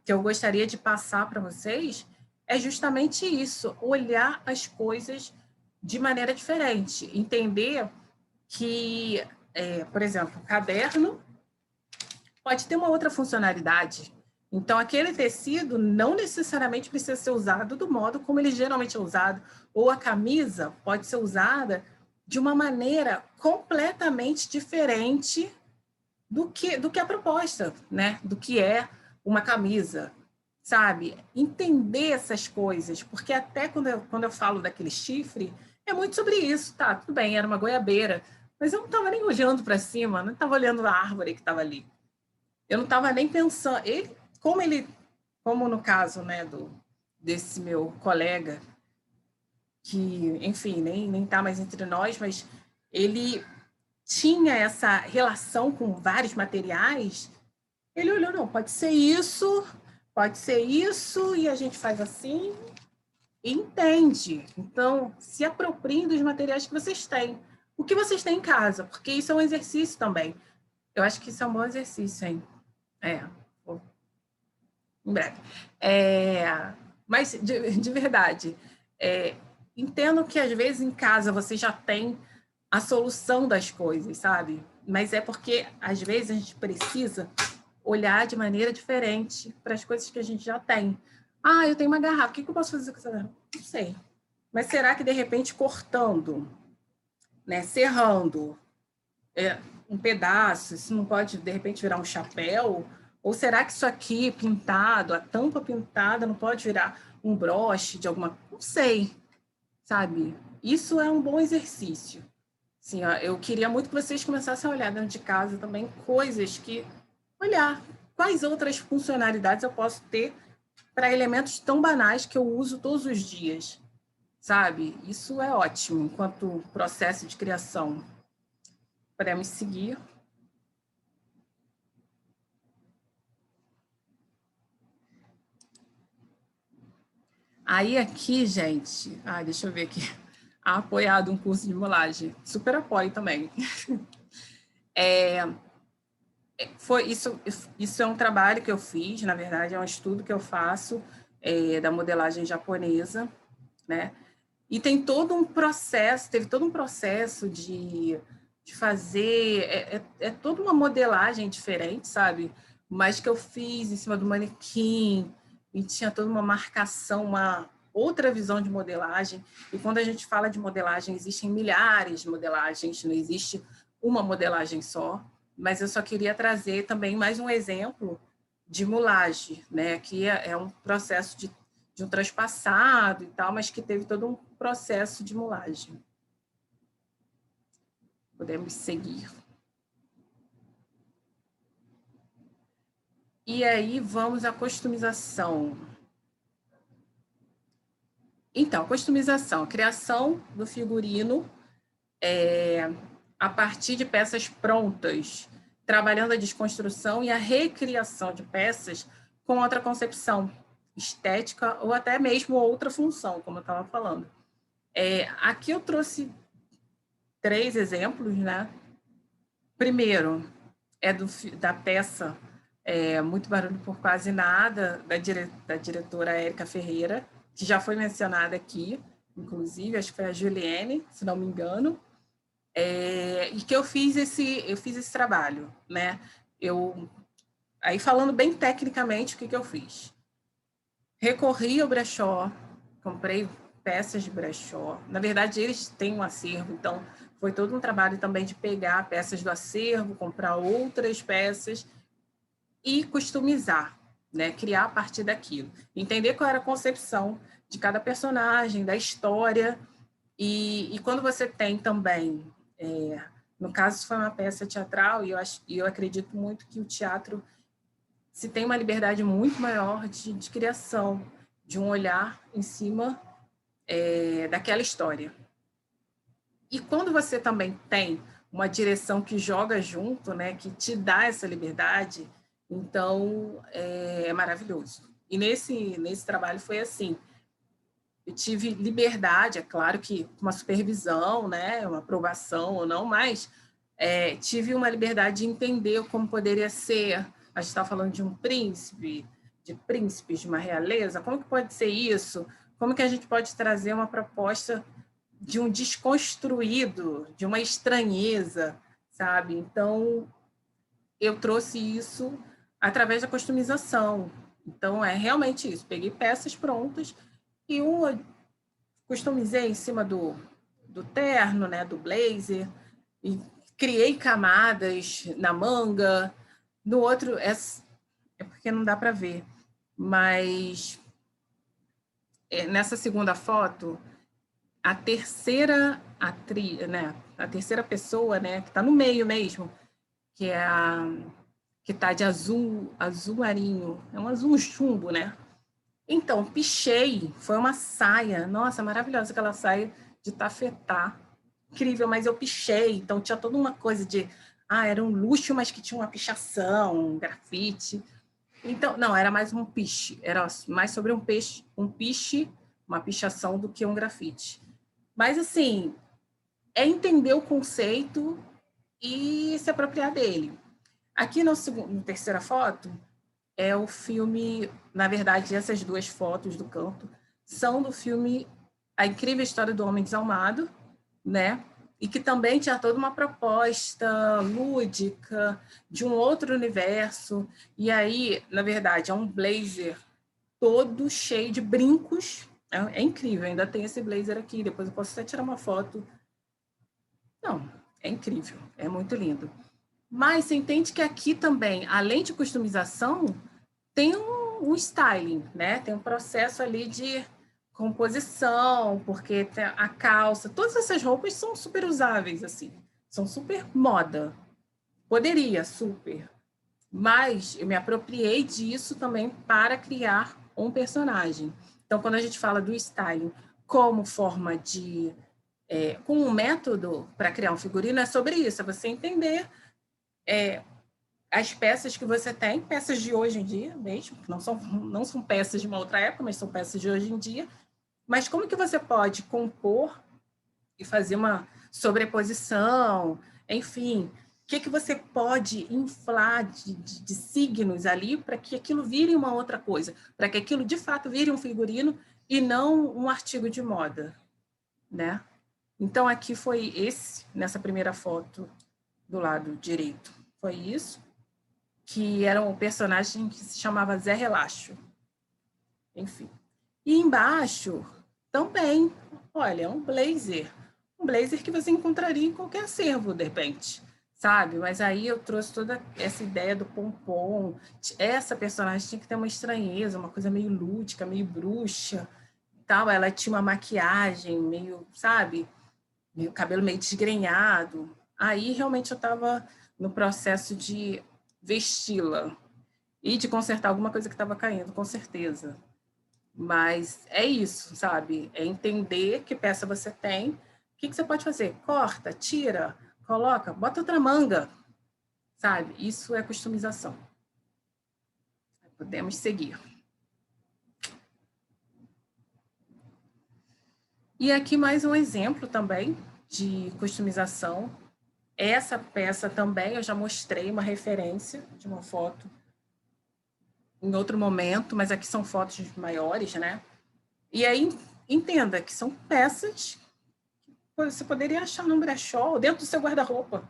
que eu gostaria de passar para vocês, é justamente isso, olhar as coisas de maneira diferente, entender que, por exemplo, o caderno pode ter uma outra funcionalidade. Então, aquele tecido não necessariamente precisa ser usado do modo como ele geralmente é usado, ou a camisa pode ser usada de uma maneira completamente diferente do que a proposta, né? Do que é uma camisa, sabe? Entender essas coisas, porque até quando eu falo daquele chifre, é muito sobre isso, tá? Tudo bem, era uma goiabeira, mas eu não estava nem olhando para cima, não estava olhando a árvore que estava ali. Eu não estava nem pensando. Como no caso, né, desse meu colega, que, enfim, nem está mais entre nós, mas ele tinha essa relação com vários materiais, ele olhou, não, pode ser isso, e a gente faz assim, e entende. Então, se apropriem dos materiais que vocês têm. O que vocês têm em casa, porque isso é um exercício também. Eu acho que isso é um bom exercício, hein? Em breve. Mas, de verdade, entendo que às vezes em casa você já tem a solução das coisas, sabe? Mas é porque às vezes a gente precisa olhar de maneira diferente para as coisas que a gente já tem. Ah, eu tenho uma garrafa, o que eu posso fazer com essa garrafa? Não sei. Mas será que de repente cortando, né, serrando um pedaço, isso não pode de repente virar um chapéu? Ou será que isso aqui pintado, a tampa pintada, não pode virar um broche de alguma... Não sei, sabe? Isso é um bom exercício. Assim, ó, eu queria muito que vocês começassem a olhar dentro de casa também coisas que... Olhar quais outras funcionalidades eu posso ter para elementos tão banais que eu uso todos os dias, sabe? Isso é ótimo enquanto processo de criação. Podemos seguir. Aí aqui, gente, deixa eu ver aqui. Apoiado um curso de mulagem. Super apoio também. Isso é um trabalho que eu fiz, na verdade, é um estudo que eu faço da modelagem japonesa, né? E tem todo um processo, teve todo um processo de fazer, toda uma modelagem diferente, sabe? Mas que eu fiz em cima do manequim, e tinha toda uma marcação, uma outra visão de modelagem. E quando a gente fala de modelagem, existem milhares de modelagens, não existe uma modelagem só. Mas eu só queria trazer também mais um exemplo de mulagem, né? Que é um processo de um transpassado e tal, mas que teve todo um processo de mulagem. Podemos seguir. E aí vamos à customização. Então, customização, criação do figurino a partir de peças prontas, trabalhando a desconstrução e a recriação de peças com outra concepção estética ou até mesmo outra função, como eu estava falando. Aqui eu trouxe 3 exemplos, né? Primeiro, da peça Muito Barulho por Quase Nada, da diretora Érica Ferreira, que já foi mencionada aqui, inclusive, acho que foi a Juliene, se não me engano, e que eu fiz esse trabalho, né? Aí, falando bem tecnicamente, o que eu fiz? Recorri ao brechó, comprei peças de brechó. Na verdade, eles têm um acervo, então foi todo um trabalho também de pegar peças do acervo, comprar outras peças e customizar, né? Criar a partir daquilo. Entender qual era a concepção de cada personagem, da história. E quando você tem também, no caso, foi uma peça teatral, e eu acredito muito que o teatro se tem uma liberdade muito maior de criação, de um olhar em cima daquela história. E quando você também tem uma direção que joga junto, né, que te dá essa liberdade, então é maravilhoso. E nesse trabalho foi assim. Eu tive liberdade, é claro que uma supervisão, né, uma aprovação ou não, mas tive uma liberdade de entender como poderia ser. A gente está falando de um príncipe, de príncipes, de uma realeza. Como que pode ser isso? Como que a gente pode trazer uma proposta de um desconstruído, de uma estranheza, sabe? Então, eu trouxe isso através da customização. Então, é realmente isso. Peguei peças prontas e customizei em cima do terno, né, do blazer, e criei camadas na manga. No outro, é porque não dá para ver, mas nessa segunda foto, a terceira atriz, né, a terceira pessoa, né, que está no meio mesmo, que é que está de azul marinho, é um azul chumbo, né? Então, pichei, foi uma saia, nossa, maravilhosa aquela saia de tafetá, incrível, mas eu pichei, então tinha toda uma coisa de, era um luxo, mas que tinha uma pichação, um grafite. Então, não, era mais um piche, era mais sobre um piche, uma pichação do que um grafite. Mas, assim, é entender o conceito e se apropriar dele. Aqui na terceira foto, é o filme, na verdade, essas duas fotos do canto são do filme A Incrível História do Homem Desalmado, né? E que também tinha toda uma proposta lúdica de um outro universo. E aí, na verdade, é um blazer todo cheio de brincos. É incrível, ainda tem esse blazer aqui. Depois eu posso até tirar uma foto. Não, é incrível, é muito lindo. Mas você entende que aqui também, além de customização, tem um styling, né? Tem um processo ali de composição, porque tem a calça, todas essas roupas são super usáveis, assim, são super moda. Poderia, super. Mas eu me apropriei disso também para criar um personagem. Então, quando a gente fala do styling como forma de... com um método para criar um figurino, é sobre isso, é você entender as peças que você tem, peças de hoje em dia mesmo, não são peças de uma outra época, mas são peças de hoje em dia, mas como que você pode compor e fazer uma sobreposição, enfim, o que você pode inflar de signos ali para que aquilo vire uma outra coisa, para que aquilo de fato vire um figurino e não um artigo de moda, né? Então aqui foi nessa primeira foto do lado direito, foi isso, que era um personagem que se chamava Zé Relaxo. Enfim. E embaixo, também, olha, um blazer que você encontraria em qualquer acervo, de repente, sabe? Mas aí eu trouxe toda essa ideia do pompom. Essa personagem tinha que ter uma estranheza, uma coisa meio lúdica, meio bruxa, tal. Ela tinha uma maquiagem meio, sabe? Meio cabelo meio desgrenhado. Aí, realmente, eu estava no processo de vesti-la e de consertar alguma coisa que estava caindo, com certeza. Mas é isso, sabe? É entender que peça você tem, o que você pode fazer? Corta, tira, coloca, bota outra manga, sabe? Isso é customização. Podemos seguir. E aqui mais um exemplo também de customização. Essa peça também eu já mostrei uma referência de uma foto em outro momento, mas aqui são fotos maiores, né? E aí, entenda que são peças que você poderia achar num brechó ou dentro do seu guarda-roupa,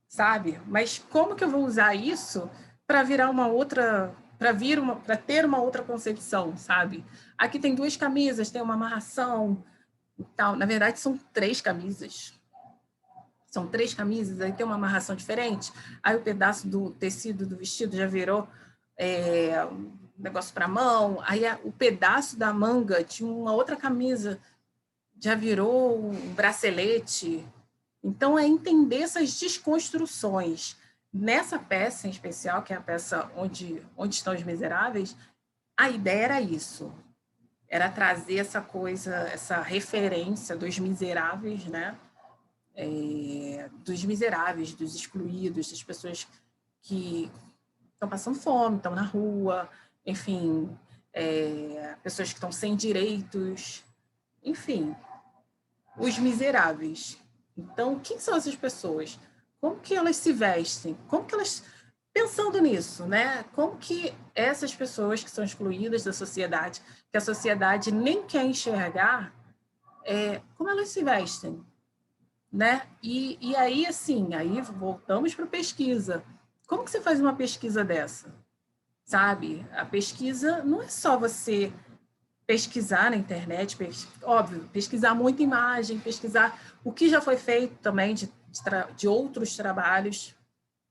sabe? Mas como que eu vou usar isso para virar uma outra, para ter uma outra concepção, sabe? Aqui tem 2 camisas, tem uma amarração e tal. Na verdade, são 3 camisas. são 3 camisas, aí tem uma amarração diferente, aí o pedaço do tecido do vestido já virou um negócio para mão, aí o pedaço da manga de uma outra camisa já virou um bracelete. Então, é entender essas desconstruções. Nessa peça em especial, que é a peça onde estão os miseráveis, a ideia era isso, era trazer essa coisa, essa referência dos miseráveis, né? Dos miseráveis, dos excluídos, das pessoas que estão passando fome, estão na rua, enfim, pessoas que estão sem direitos, enfim, os miseráveis. Então, quem são essas pessoas? Como que elas se vestem? Como que elas... Pensando nisso, né? Como que essas pessoas que são excluídas da sociedade, que a sociedade nem quer enxergar, como elas se vestem, né? E aí, assim, aí voltamos para a pesquisa. Como que você faz uma pesquisa dessa? Sabe? A pesquisa não é só você pesquisar na internet, óbvio, pesquisar muita imagem, pesquisar o que já foi feito também de outros trabalhos.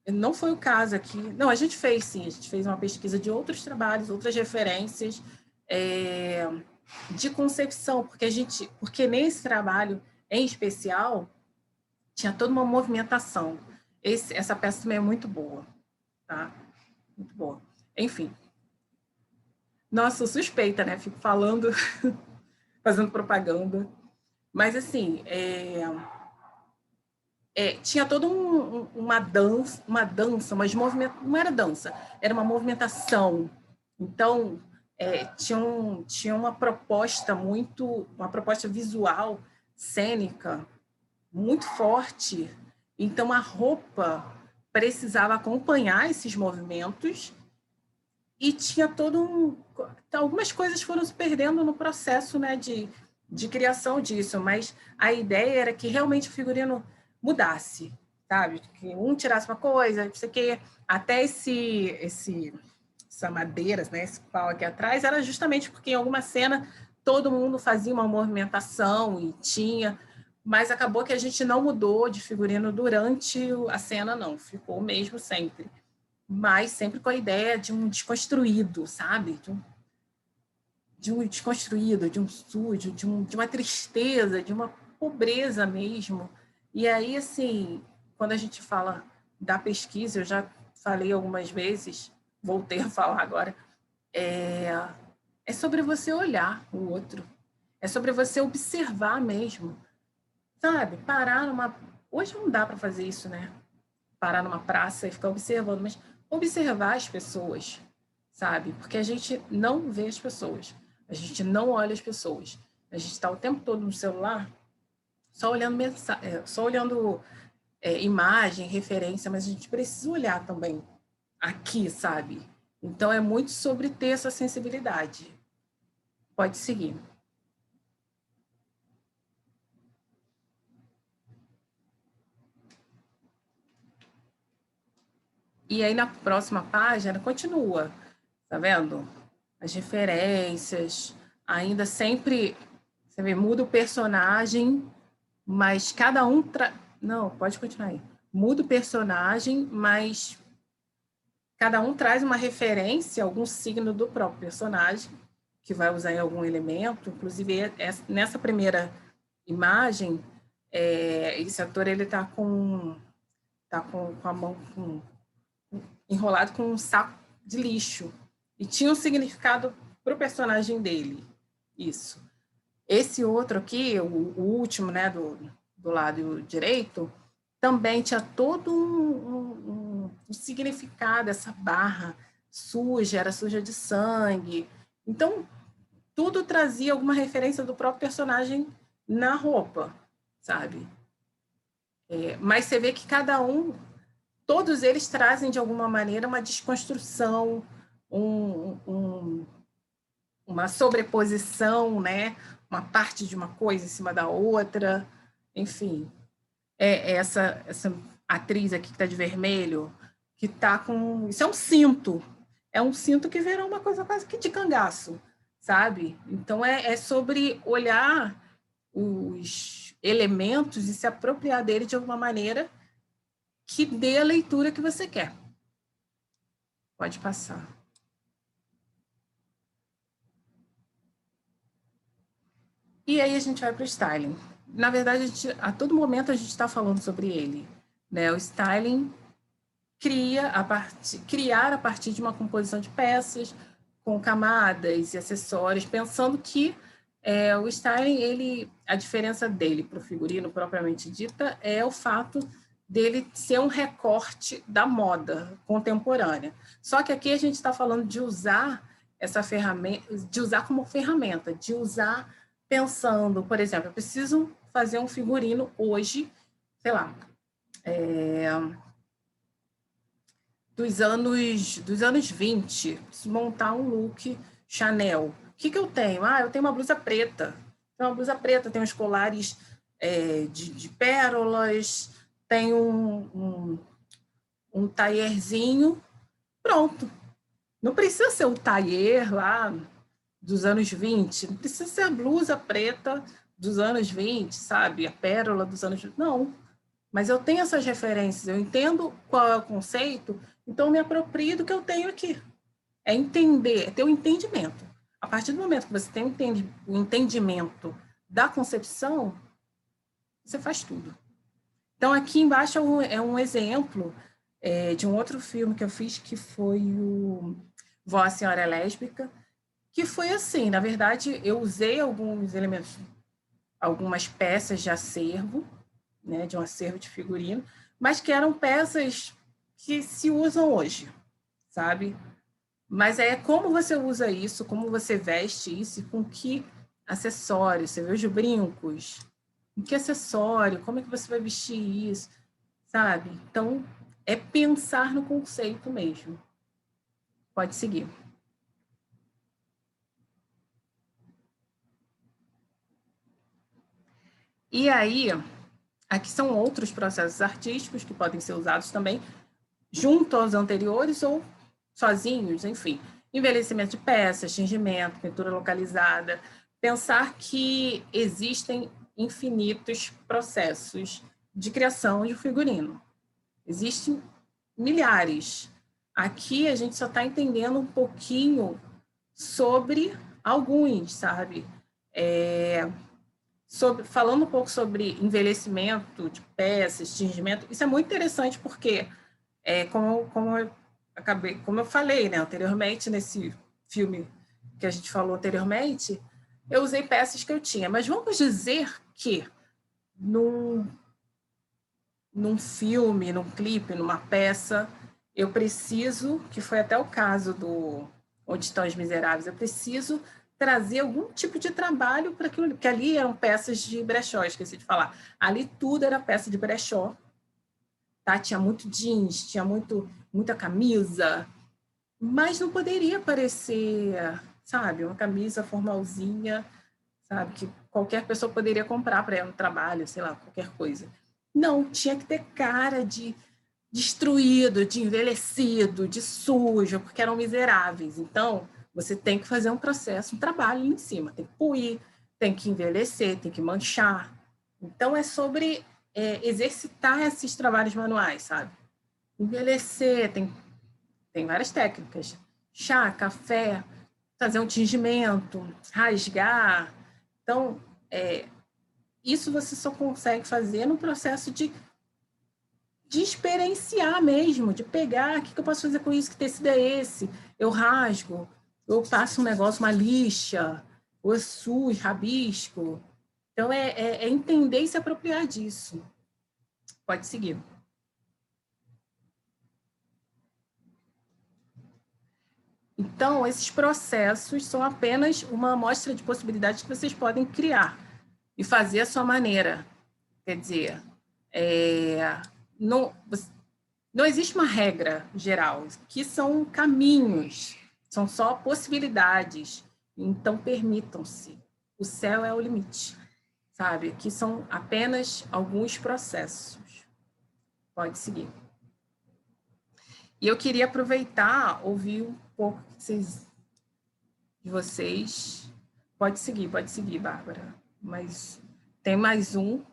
Não foi o caso aqui. Não, a gente fez, sim, a gente fez uma pesquisa de outros trabalhos, outras referências de concepção, porque nesse trabalho, em especial, tinha toda uma movimentação. Essa peça também é muito boa, tá? Muito boa. Enfim. Nossa, sou suspeita, né? Fico falando, fazendo propaganda. Mas, assim, tinha toda uma dança, mas não era dança, era uma movimentação. Então, tinha uma proposta visual, cênica, muito forte. Então, a roupa precisava acompanhar esses movimentos e tinha algumas coisas foram se perdendo no processo, né, de criação disso, mas a ideia era que realmente o figurino mudasse, sabe? Que um tirasse uma coisa, não sei o quê, até essa madeira, né, esse pau aqui atrás, era justamente porque em alguma cena todo mundo fazia uma movimentação e tinha, mas acabou que a gente não mudou de figurino durante a cena, não, ficou mesmo sempre. Mas sempre com a ideia de um desconstruído, sabe? De um desconstruído, de um sujo, de uma tristeza, de uma pobreza mesmo. E aí, assim, quando a gente fala da pesquisa, eu já falei algumas vezes, voltei a falar agora, é sobre você olhar o outro, é sobre você observar mesmo, sabe? Hoje não dá para fazer isso, né? Parar numa praça e ficar observando, mas observar as pessoas, sabe? Porque a gente não vê as pessoas, a gente não olha as pessoas. A gente está o tempo todo no celular, só olhando imagem, referência, mas a gente precisa olhar também aqui, sabe? Então é muito sobre ter essa sensibilidade. Pode seguir. E aí na próxima página continua, tá vendo? As referências, ainda sempre, você vê, muda o personagem, mas cada um... Não, pode continuar aí. Muda o personagem, mas cada um traz uma referência, algum signo do próprio personagem, que vai usar em algum elemento. Inclusive, nessa primeira imagem, esse ator ele tá com a mão enrolado com um saco de lixo. E tinha um significado para o personagem dele, isso. Esse outro aqui, o último, né, do lado direito, também tinha todo um significado, essa barra suja, era suja de sangue. Então, tudo trazia alguma referência do próprio personagem na roupa, sabe? Mas você vê que todos eles trazem, de alguma maneira, uma desconstrução, uma sobreposição, né? Uma parte de uma coisa em cima da outra, enfim. Essa atriz aqui que está de vermelho, que está com... Isso é um cinto que virou uma coisa quase que de cangaço, sabe? Então, é sobre olhar elementos e se apropriar dele de alguma maneira que dê a leitura que você quer. Pode passar. E aí a gente vai para o styling. Na verdade, a todo momento a gente está falando sobre ele, né? O styling criar a partir de uma composição de peças, com camadas e acessórios, pensando que o styling, a diferença dele para o figurino propriamente dita é o fato dele ser um recorte da moda contemporânea. Só que aqui a gente está falando de usar essa ferramenta, de usar como ferramenta, de usar pensando, por exemplo, eu preciso fazer um figurino hoje, sei lá, dos anos 20, preciso montar um look Chanel. O que eu tenho? Eu tenho uma blusa preta. Tenho uns colares de pérolas, tenho um taierzinho, pronto. Não precisa ser o taier lá dos anos 20, não precisa ser a blusa preta dos anos 20, sabe? A pérola dos anos 20. Não. Mas eu tenho essas referências, eu entendo qual é o conceito, então me aproprio do que eu tenho aqui. É entender, é ter o entendimento. A partir do momento que você tem o entendimento da concepção, você faz tudo. Então, aqui embaixo é um exemplo de um outro filme que eu fiz, que foi o Vó, a Senhora é Lésbica, que foi assim, na verdade, eu usei alguns elementos, algumas peças de acervo, né, de um acervo de figurino, mas que eram peças que se usam hoje, sabe? Mas é como você usa isso, como você veste isso, e com que acessórios, você vê os brincos, com que acessório, como é que você vai vestir isso, sabe? Então, é pensar no conceito mesmo. Pode seguir. E aí, aqui são outros processos artísticos que podem ser usados também, junto aos anteriores ou sozinhos, enfim. Envelhecimento de peças, tingimento, pintura localizada. Pensar que existem infinitos processos de criação de figurino. Existem milhares. Aqui a gente só está entendendo um pouquinho sobre alguns, sabe? Falando um pouco sobre envelhecimento de peças, tingimento, isso é muito interessante porque, como eu falei, né, anteriormente, nesse filme que a gente falou anteriormente, eu usei peças que eu tinha, mas vamos dizer que num filme, num clipe, numa peça, eu preciso, que foi até o caso do Onde Estão os Miseráveis, eu preciso trazer algum tipo de trabalho para aquilo, porque ali eram peças de brechó, esqueci de falar. Ali tudo era peça de brechó, tá? Tinha muito jeans, tinha muita camisa, mas não poderia parecer, sabe, uma camisa formalzinha, sabe, que qualquer pessoa poderia comprar para ir no trabalho, sei lá, qualquer coisa. Não, tinha que ter cara de destruído, de envelhecido, de sujo, porque eram miseráveis. Então, você tem que fazer um processo, um trabalho ali em cima. Tem que polir, tem que envelhecer, tem que manchar. Então, é sobre exercitar esses trabalhos manuais, sabe? Envelhecer, tem várias técnicas. Chá, café, fazer um tingimento, rasgar. Então, isso você só consegue fazer no processo de experienciar mesmo, de pegar, o que eu posso fazer com isso, que tecido é esse? Eu rasgo, eu passo um negócio, uma lixa, ou eu sujo, rabisco. Então, é entender e se apropriar disso. Pode seguir. Então, esses processos são apenas uma amostra de possibilidades que vocês podem criar e fazer a sua maneira. Quer dizer, não existe uma regra geral, que são caminhos, são só possibilidades. Então, permitam-se. O céu é o limite, sabe? Que são apenas alguns processos. Pode seguir. E eu queria aproveitar, ouvir um pouco de vocês. Pode seguir, Bárbara. Mas tem mais um.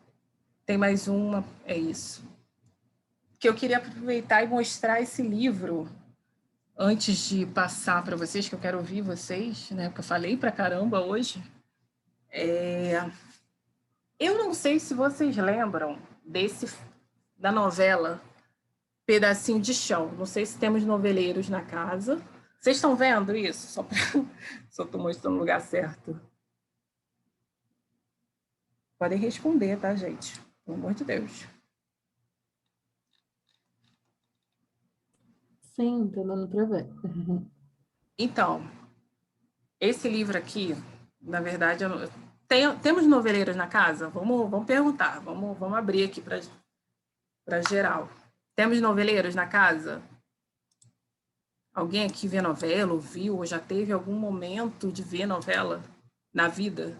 Tem mais uma, é isso. Que eu queria aproveitar e mostrar esse livro antes de passar para vocês, que eu quero ouvir vocês, né? Porque eu falei pra caramba hoje. Eu não sei se vocês lembram da novela Pedacinho de Chão. Não sei se temos noveleiros na casa. Vocês estão vendo isso? Só estou mostrando o lugar certo. Podem responder, tá, gente? Pelo amor de Deus. Sim, tô dando para ver. Então, esse livro aqui, na verdade, temos noveleiros na casa? Vamos perguntar. Vamos abrir aqui para geral. Temos noveleiros na casa? Alguém aqui vê novela, ouviu, ou já teve algum momento de ver novela na vida?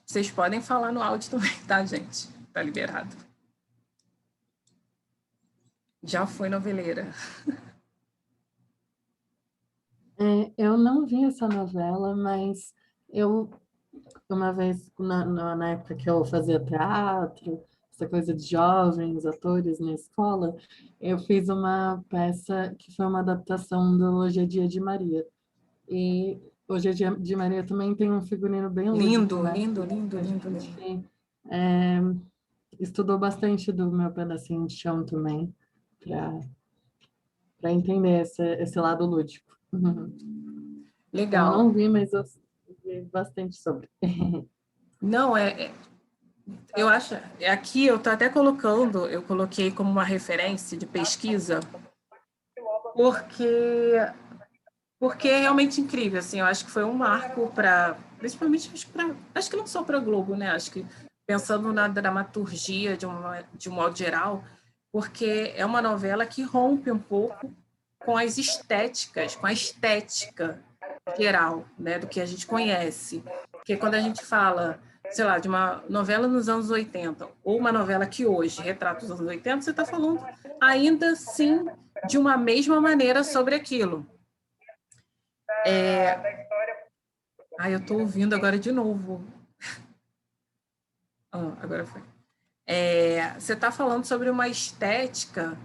Vocês podem falar no áudio também, tá, gente? Tá liberado. Já foi noveleira. Eu não vi essa novela, mas eu, uma vez, na época que eu fazia teatro, essa coisa de jovens, atores na escola, eu fiz uma peça que foi uma adaptação do Hoje é Dia de Maria. E Hoje é Dia de Maria também tem um figurino bem Lindo, lúdico, né? lindo, lindo, A lindo, gente, lindo. estudou bastante do meu pedacinho de chão também, para entender esse lado lúdico. Então, eu Legal. não vi, mas eu vi bastante sobre. Não, eu acho, aqui eu estou até colocando, eu coloquei como uma referência de pesquisa, porque é realmente incrível, assim, eu acho que foi um marco principalmente, acho que não só para a Globo, né, acho que pensando na dramaturgia de um modo geral, porque é uma novela que rompe um pouco com as estéticas, com a estética geral, né, do que a gente conhece. Porque quando a gente fala, sei lá, de uma novela nos anos 80, ou uma novela que hoje retrata os anos 80, você está falando ainda assim de uma mesma maneira sobre aquilo. Eu estou ouvindo agora de novo. Agora foi. Você está falando sobre uma estética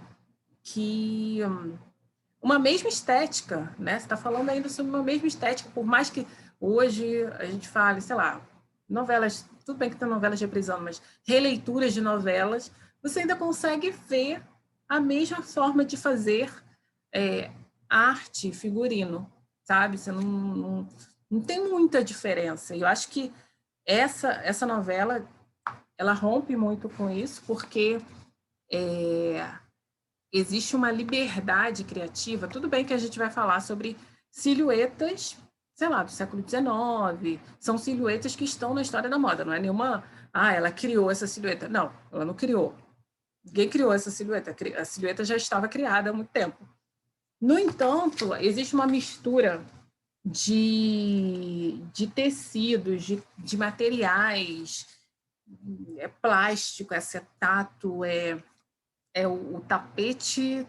uma mesma estética, né? Você está falando ainda sobre uma mesma estética, por mais que hoje a gente fale, sei lá, novelas, tudo bem que tem novelas reprisando, mas releituras de novelas, você ainda consegue ver a mesma forma de fazer arte, figurino, sabe? Você não tem muita diferença. E eu acho que essa novela, ela rompe muito com isso, porque existe uma liberdade criativa. Tudo bem que a gente vai falar sobre silhuetas, sei lá, do século XIX, são silhuetas que estão na história da moda, não é nenhuma, ela criou essa silhueta. Não, ela não criou. Ninguém criou essa silhueta, a silhueta já estava criada há muito tempo. No entanto, existe uma mistura de tecidos, de materiais, plástico, acetato, o tapete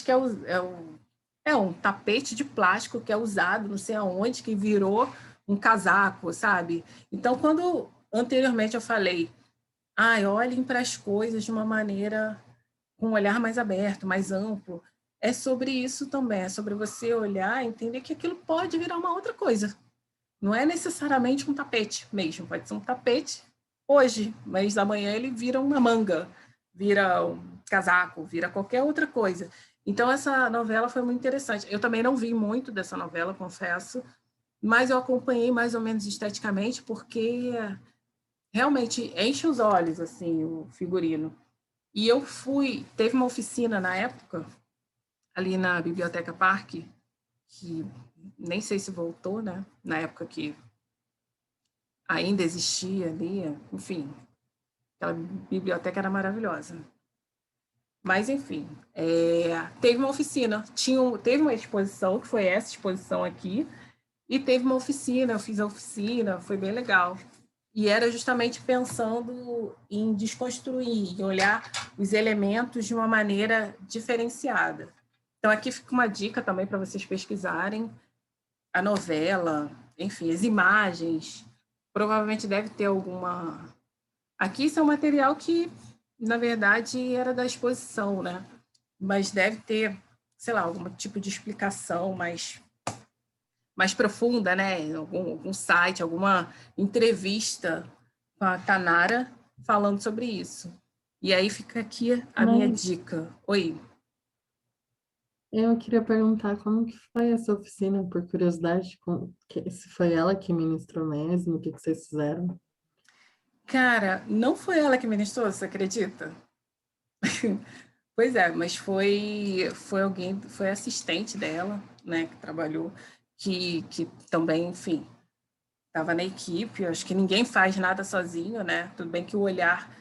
que é um tapete de plástico que é usado não sei aonde, que virou um casaco, sabe? Então, quando anteriormente eu falei, olhem para as coisas de uma maneira, com um olhar mais aberto, mais amplo, é sobre isso também, é sobre você olhar e entender que aquilo pode virar uma outra coisa. Não é necessariamente um tapete mesmo, pode ser um tapete hoje, mas amanhã ele vira uma manga, vira um casaco, vira qualquer outra coisa. Então, essa novela foi muito interessante. Eu também não vi muito dessa novela, confesso, mas eu acompanhei mais ou menos esteticamente, porque realmente enche os olhos, assim, o figurino. E teve uma oficina na época, ali na Biblioteca Parque, que nem sei se voltou, né? Na época que ainda existia ali, enfim, aquela biblioteca era maravilhosa. Mas, enfim, teve uma oficina, teve uma exposição, que foi essa exposição aqui, e teve uma oficina, eu fiz a oficina, foi bem legal. E era justamente pensando em desconstruir, em olhar os elementos de uma maneira diferenciada. Então, aqui fica uma dica também para vocês pesquisarem. a novela, enfim, as imagens, provavelmente deve ter alguma... Aqui isso é um material que, na verdade, era da exposição, né? Mas deve ter, sei lá, algum tipo de explicação mais profunda, né? Algum site, alguma entrevista com a Tanara falando sobre isso. E aí fica aqui a minha dica. Oi. Eu queria perguntar como que foi essa oficina, por curiosidade, se foi ela que ministrou mesmo, o que vocês fizeram? Cara, não foi ela que ministrou, você acredita? Pois é, mas foi alguém, foi assistente dela, né, que trabalhou, que também, enfim, estava na equipe. Eu acho que ninguém faz nada sozinho, né? Tudo bem que o olhar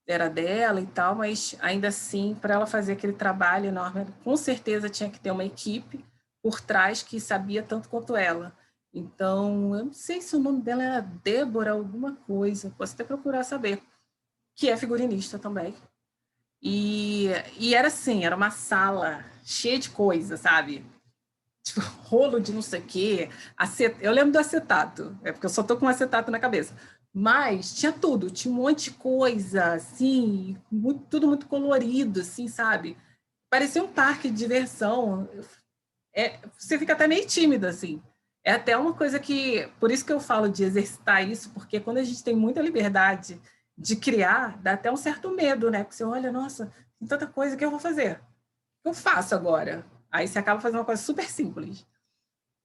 era dela e tal, mas ainda assim, para ela fazer aquele trabalho enorme, com certeza tinha que ter uma equipe por trás que sabia tanto quanto ela. Então, eu não sei se o nome dela era Débora alguma coisa, posso até procurar saber, que é figurinista também. E era assim, era uma sala cheia de coisa, sabe? Tipo, rolo de não sei o quê. Eu lembro do acetato, é porque eu só tô com acetato na cabeça. Mas tinha tudo, tinha um monte de coisa, assim, tudo muito colorido, assim, sabe? Parecia um parque de diversão. Você fica até meio tímida, assim. É até uma coisa que... Por isso que eu falo de exercitar isso, porque quando a gente tem muita liberdade de criar, dá até um certo medo, né? Porque você olha, nossa, tem tanta coisa que eu vou fazer. O que eu faço agora? Aí você acaba fazendo uma coisa super simples.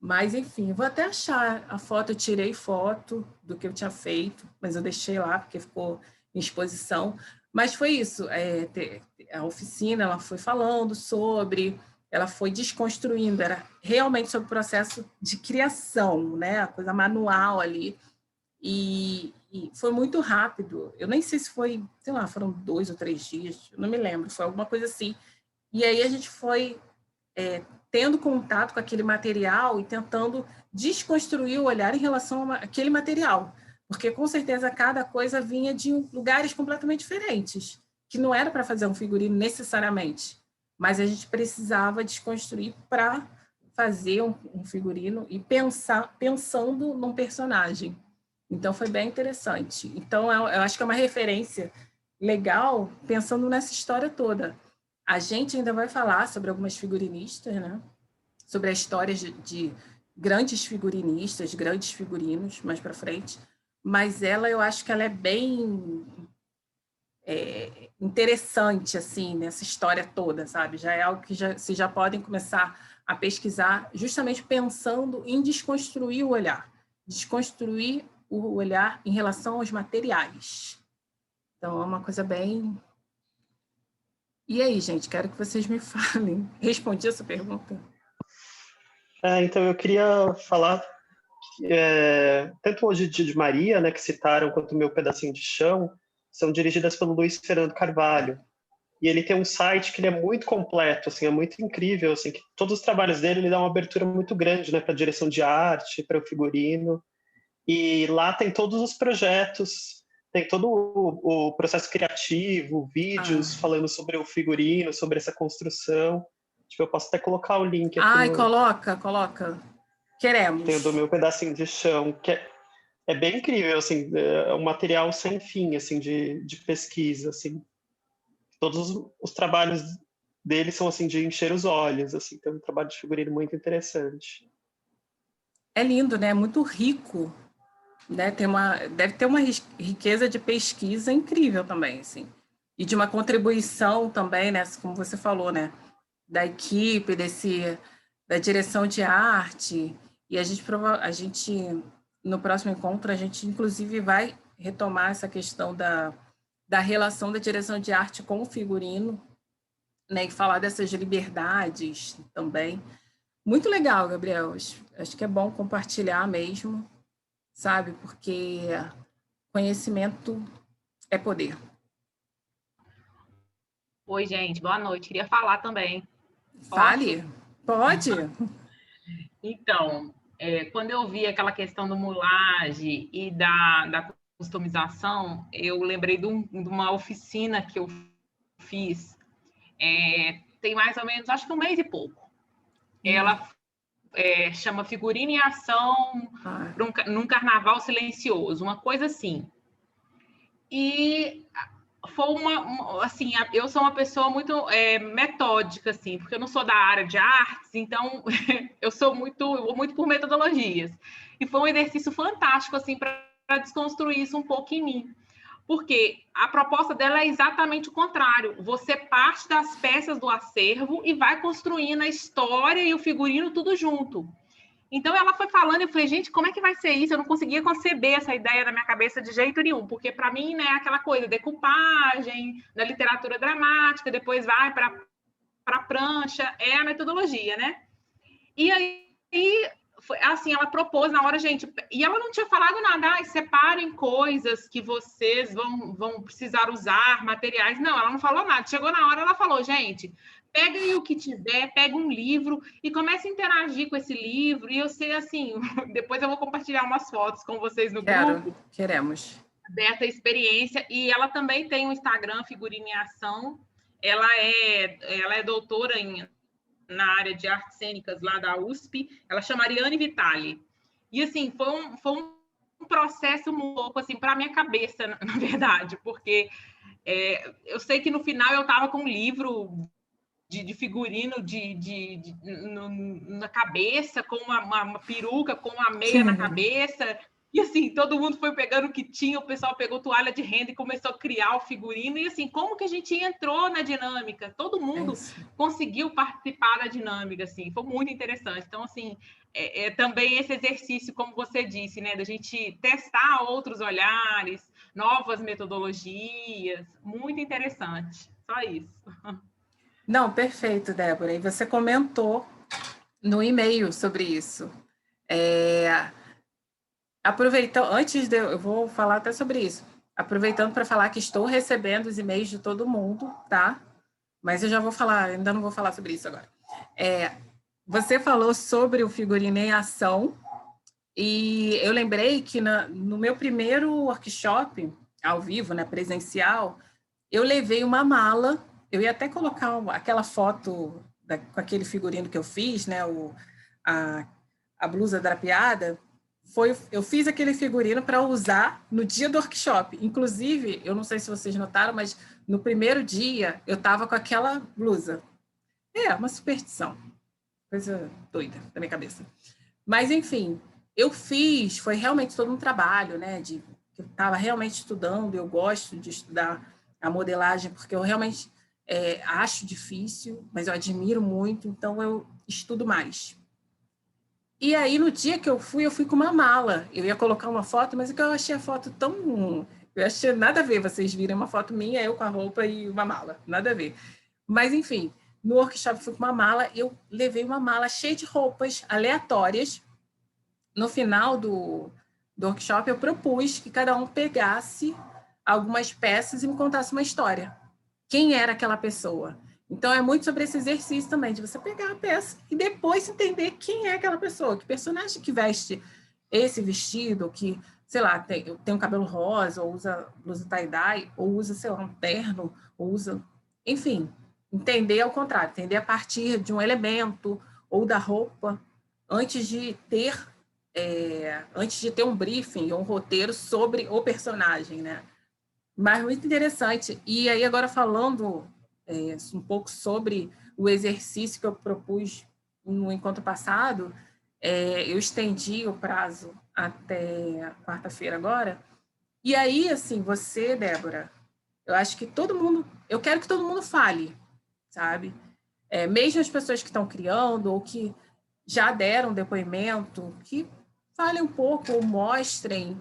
Mas, enfim, vou até achar a foto. Eu tirei foto do que eu tinha feito, mas eu deixei lá porque ficou em exposição. Mas foi isso. A oficina, ela foi falando sobre, ela foi desconstruindo, era realmente sobre o processo de criação, né? A coisa manual ali. E foi muito rápido. Eu nem sei se foi, sei lá, foram 2 ou 3 dias, eu não me lembro, foi alguma coisa assim. E aí a gente foi tendo contato com aquele material e tentando desconstruir o olhar em relação àquele material, porque com certeza cada coisa vinha de lugares completamente diferentes, que não era para fazer um figurino necessariamente, mas a gente precisava desconstruir para fazer um figurino e pensando num personagem. Então foi bem interessante. Então eu acho que é uma referência legal pensando nessa história toda. A gente ainda vai falar sobre algumas figurinistas, né? Sobre a história de grandes figurinistas, grandes figurinos, mais para frente. Mas eu acho que ela é bem interessante, assim, nessa história toda, sabe? Já é algo que vocês já podem começar a pesquisar, justamente pensando em desconstruir o olhar. Desconstruir o olhar em relação aos materiais. Então, é uma coisa bem... E aí, gente, quero que vocês me falem. Respondi essa pergunta? Então, eu queria falar tanto hoje de Maria, né, que citaram, quanto o Meu Pedacinho de Chão, são dirigidas pelo Luiz Fernando Carvalho. E ele tem um site que ele é muito completo, assim, é muito incrível, assim, que todos os trabalhos dele ele dá uma abertura muito grande, né, para a direção de arte, para o figurino. E lá tem todos os projetos, tem todo o processo criativo, vídeos falando sobre o figurino, sobre essa construção. Tipo, eu posso até colocar o link aqui. Ai, coloca. Queremos. Tem o do Meu Pedacinho de Chão, que é bem incrível, assim, é um material sem fim, assim, de pesquisa, assim. Todos os trabalhos dele são, assim, de encher os olhos, assim, tem um trabalho de figurino muito interessante. É lindo, né? É muito rico, né? Deve ter uma riqueza de pesquisa incrível também, assim. E de uma contribuição também, né? Como você falou, né? Da equipe, da direção de arte. E a gente, no próximo encontro, a gente, inclusive, vai retomar essa questão da relação da direção de arte com o figurino, né? E falar dessas liberdades também. Muito legal, Gabriel. Acho que é bom compartilhar mesmo, sabe? Porque conhecimento é poder. Oi, gente, boa noite. Queria falar também. Fale. Pode. Então, quando eu vi aquela questão do mulage e da customização, eu lembrei de uma oficina que eu fiz, tem mais ou menos, acho que um mês e pouco. Ela chama Figurino em Ação num Carnaval Silencioso, uma coisa assim. E foi assim, eu sou uma pessoa muito metódica, assim, porque eu não sou da área de artes, então eu vou muito por metodologias. E foi um exercício fantástico, assim, para desconstruir isso um pouco em mim. Porque a proposta dela é exatamente o contrário. Você parte das peças do acervo e vai construindo a história e o figurino tudo junto. Então, ela foi falando e eu falei, gente, como é que vai ser isso? Eu não conseguia conceber essa ideia na minha cabeça de jeito nenhum, porque para mim, né, é aquela coisa, decupagem, da literatura dramática, depois vai para a prancha, é a metodologia, né? E aí, foi, assim, ela propôs na hora, gente, e ela não tinha falado nada, separem coisas que vocês vão precisar usar, materiais, não, ela não falou nada. Chegou na hora, ela falou, gente, pega aí o que tiver, pega um livro e comece a interagir com esse livro. E eu sei, assim, depois eu vou compartilhar umas fotos com vocês no grupo. Queremos. Dessa experiência. E ela também tem um Instagram, Figurino em Ação. Ela é doutora na área de artes cênicas lá da USP. Ela chama Ariane Vitali. E, assim, foi um processo um pouco, assim, para a minha cabeça, na verdade, porque eu sei que no final eu estava com um livro de figurino na cabeça, com uma peruca, com uma meia na cabeça. E, assim, todo mundo foi pegando o que tinha, o pessoal pegou toalha de renda e começou a criar o figurino. E, assim, como que a gente entrou na dinâmica? Todo mundo conseguiu participar da dinâmica, assim. Foi muito interessante. Então, assim, também esse exercício, como você disse, né, da gente testar outros olhares, novas metodologias. Muito interessante. Só isso. Não, perfeito, Débora. E você comentou no e-mail sobre isso. Aproveitando, eu vou falar até sobre isso. Aproveitando para falar que estou recebendo os e-mails de todo mundo, tá? Mas eu já vou falar, ainda não vou falar sobre isso agora. Você falou sobre o figurino em ação, e eu lembrei que no meu primeiro workshop, ao vivo, né, presencial, eu levei uma mala. Eu ia até colocar aquela foto com aquele figurino que eu fiz, né, a blusa drapeada. Eu fiz aquele figurino para usar no dia do workshop. Inclusive, eu não sei se vocês notaram, mas no primeiro dia eu estava com aquela blusa. Uma superstição. Coisa doida da minha cabeça. Mas, enfim, foi realmente todo um trabalho, né? Eu estava realmente estudando, eu gosto de estudar a modelagem, porque eu realmente acho difícil, mas eu admiro muito, então eu estudo mais. E aí, no dia que eu fui com uma mala. Eu ia colocar uma foto, mas eu achei a foto tão... Eu achei nada a ver vocês virem uma foto minha, eu com a roupa e uma mala. Nada a ver. Mas, enfim, no workshop eu fui com uma mala, eu levei uma mala cheia de roupas aleatórias. No final do workshop, eu propus que cada um pegasse algumas peças e me contasse uma história. Quem era aquela pessoa? Então, é muito sobre esse exercício também, de você pegar a peça e depois entender quem é aquela pessoa, que personagem que veste esse vestido, que, sei lá, tem um cabelo rosa, ou usa blusa tie-dye, ou usa, sei lá, um terno, ou usa... Enfim, entender ao contrário, entender a partir de um elemento ou da roupa, antes de ter um briefing ou um roteiro sobre o personagem, né? Mas muito interessante. E aí, agora falando um pouco sobre o exercício que eu propus no encontro passado, eu estendi o prazo até quarta-feira agora. E aí, assim, você, Débora, eu acho que eu quero que todo mundo fale, sabe? Mesmo as pessoas que estão criando ou que já deram depoimento, que falem um pouco ou mostrem,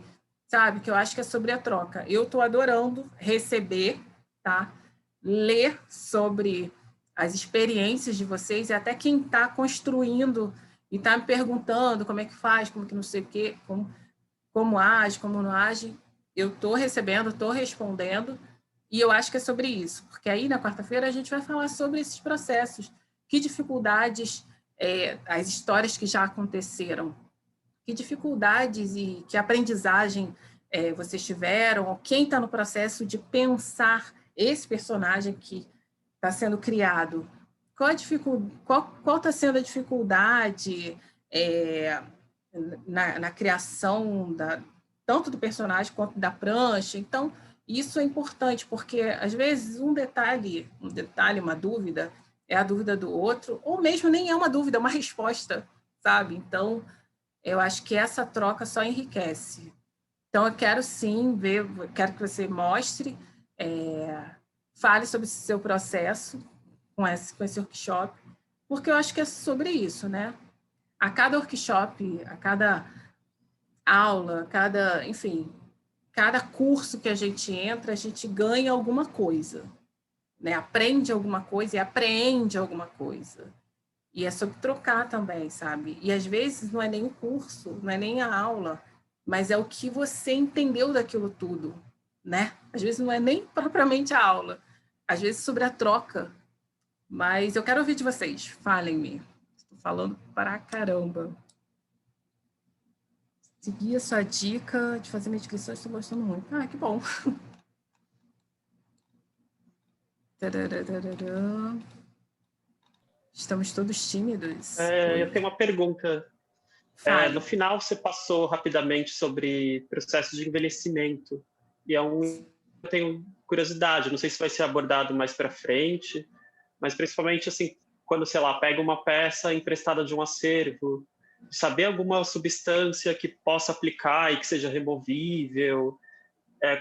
sabe? Que eu acho que é sobre a troca. Eu estou adorando receber, tá? Ler sobre as experiências de vocês e até quem está construindo e está me perguntando como é que faz, como que não sei o quê, como age, como não age. Eu estou recebendo, estou respondendo, e eu acho que é sobre isso, porque aí na quarta-feira a gente vai falar sobre esses processos, que dificuldades, as histórias que já aconteceram, que dificuldades e que aprendizagem vocês tiveram, quem está no processo de pensar esse personagem que está sendo criado, qual está sendo a dificuldade, na criação tanto do personagem quanto da prancha. Então, isso é importante, porque, às vezes, um detalhe, uma dúvida, é a dúvida do outro, ou mesmo nem é uma dúvida, é uma resposta, sabe? Então, eu acho que essa troca só enriquece. Então, eu quero sim ver, quero que você mostre, fale sobre o seu processo com esse workshop, porque eu acho que é sobre isso, né? A cada workshop, a cada aula, enfim, cada curso que a gente entra, a gente ganha alguma coisa, né? Aprende alguma coisa e apreende alguma coisa. E é sobre trocar também, sabe? E às vezes não é nem o curso, não é nem a aula, mas é o que você entendeu daquilo tudo, né? Às vezes não é nem propriamente a aula, às vezes sobre a troca. Mas eu quero ouvir de vocês, falem-me. Estou falando pra caramba. Segui a sua dica de fazer minha inscrição, estou gostando muito. Ah, que bom. Estamos todos tímidos. Eu tenho uma pergunta. No final, você passou rapidamente sobre processo de envelhecimento. E eu tenho curiosidade, não sei se vai ser abordado mais para frente, mas principalmente assim, quando, sei lá, pega uma peça emprestada de um acervo, saber alguma substância que possa aplicar e que seja removível,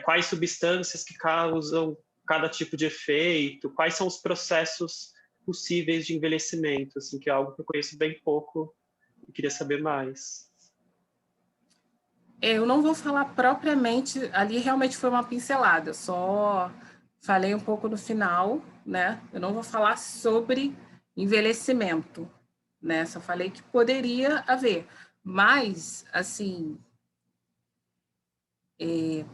quais substâncias que causam cada tipo de efeito, quais são os processos possíveis de envelhecimento, assim, que é algo que eu conheço bem pouco e queria saber mais. Eu não vou falar propriamente, ali realmente foi uma pincelada, só falei um pouco no final, né? Eu não vou falar sobre envelhecimento, né? Só falei que poderia haver, mas, assim,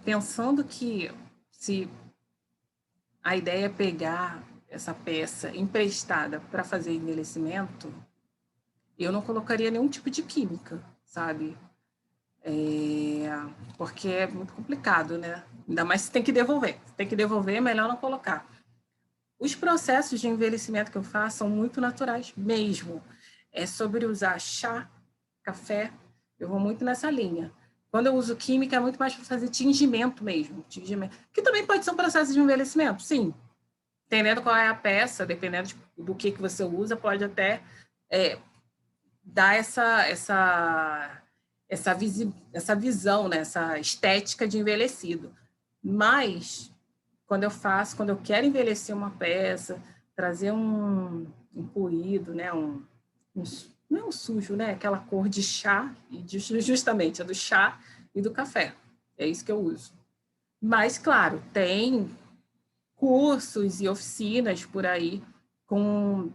pensando que se a ideia é pegar essa peça emprestada para fazer envelhecimento, eu não colocaria nenhum tipo de química, sabe? Porque é muito complicado, né? Ainda mais se tem que devolver. Se tem que devolver, é melhor não colocar. Os processos de envelhecimento que eu faço são muito naturais mesmo. É sobre usar chá, café, eu vou muito nessa linha. Quando eu uso química, é muito mais para fazer tingimento mesmo. Tingimento, que também pode ser um processo de envelhecimento, sim. Dependendo qual é a peça, dependendo do que você usa, pode até dar essa visão, né? Essa estética de envelhecido. Mas, quando eu quero envelhecer uma peça, trazer um polido, né? Não é um sujo, né? Aquela cor de chá, justamente, é do chá e do café. É isso que eu uso. Mas, claro, tem cursos e oficinas por aí com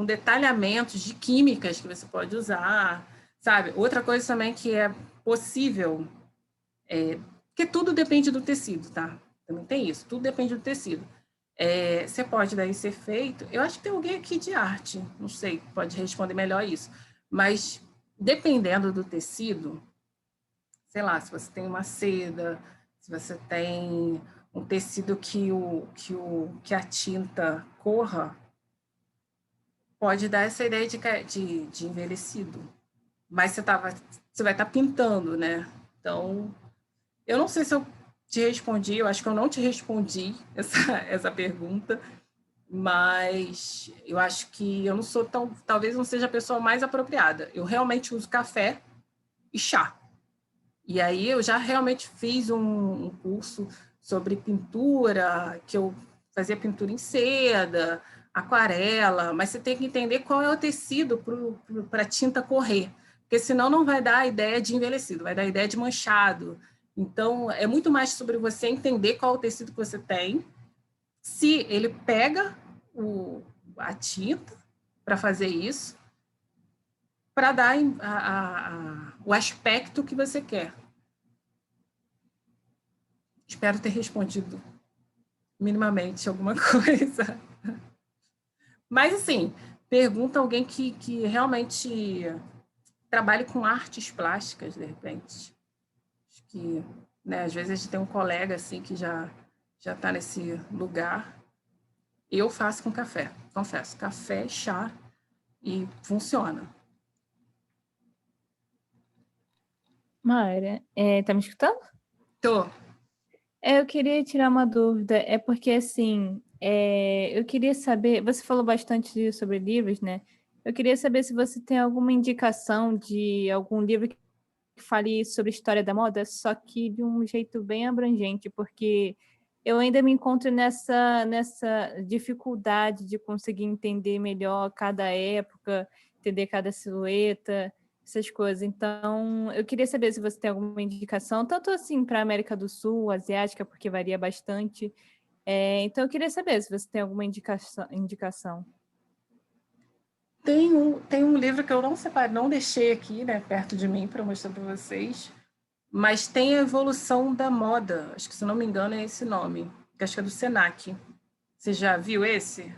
detalhamentos de químicas que você pode usar, sabe? Outra coisa também que é possível, porque tudo depende do tecido, tá? Também tem isso, tudo depende do tecido. Você pode daí ser feito, eu acho que tem alguém aqui de arte, não sei, pode responder melhor isso, mas dependendo do tecido, sei lá, se você tem uma seda, se você tem um tecido que a tinta corra, pode dar essa ideia de envelhecido. Mas você vai estar pintando, né? Então, eu não sei se eu te respondi, eu acho que eu não te respondi essa pergunta, mas eu acho que eu não sou talvez não seja a pessoa mais apropriada. Eu realmente uso café e chá. E aí eu já realmente fiz um curso sobre pintura, que eu fazia pintura em seda, aquarela, mas você tem que entender qual é o tecido para a tinta correr, porque senão não vai dar a ideia de envelhecido, vai dar a ideia de manchado. Então, é muito mais sobre você entender qual é o tecido que você tem, se ele pega a tinta para fazer isso, para dar o aspecto que você quer. Espero ter respondido minimamente alguma coisa. Mas, assim, pergunta alguém que realmente trabalhe com artes plásticas, de repente. Acho que, né, às vezes a gente tem um colega assim que já está nesse lugar. Eu faço com café, confesso. Café, chá, e funciona. Mayra, tá me escutando? Tô. Eu queria tirar uma dúvida, é porque, assim, eu queria saber, você falou bastante sobre livros, né? Eu queria saber se você tem alguma indicação de algum livro que fale sobre história da moda, só que de um jeito bem abrangente, porque eu ainda me encontro nessa dificuldade de conseguir entender melhor cada época, entender cada silhueta, essas coisas. Então, eu queria saber se você tem alguma indicação, tanto assim para a América do Sul, asiática, porque varia bastante. Então, eu queria saber se você tem alguma indicação. Tem um livro que eu não separei, não deixei aqui, né, perto de mim para mostrar para vocês, mas tem a Evolução da Moda. Acho que, se não me engano, é esse nome. Que acho que é do Senac. Você já viu esse?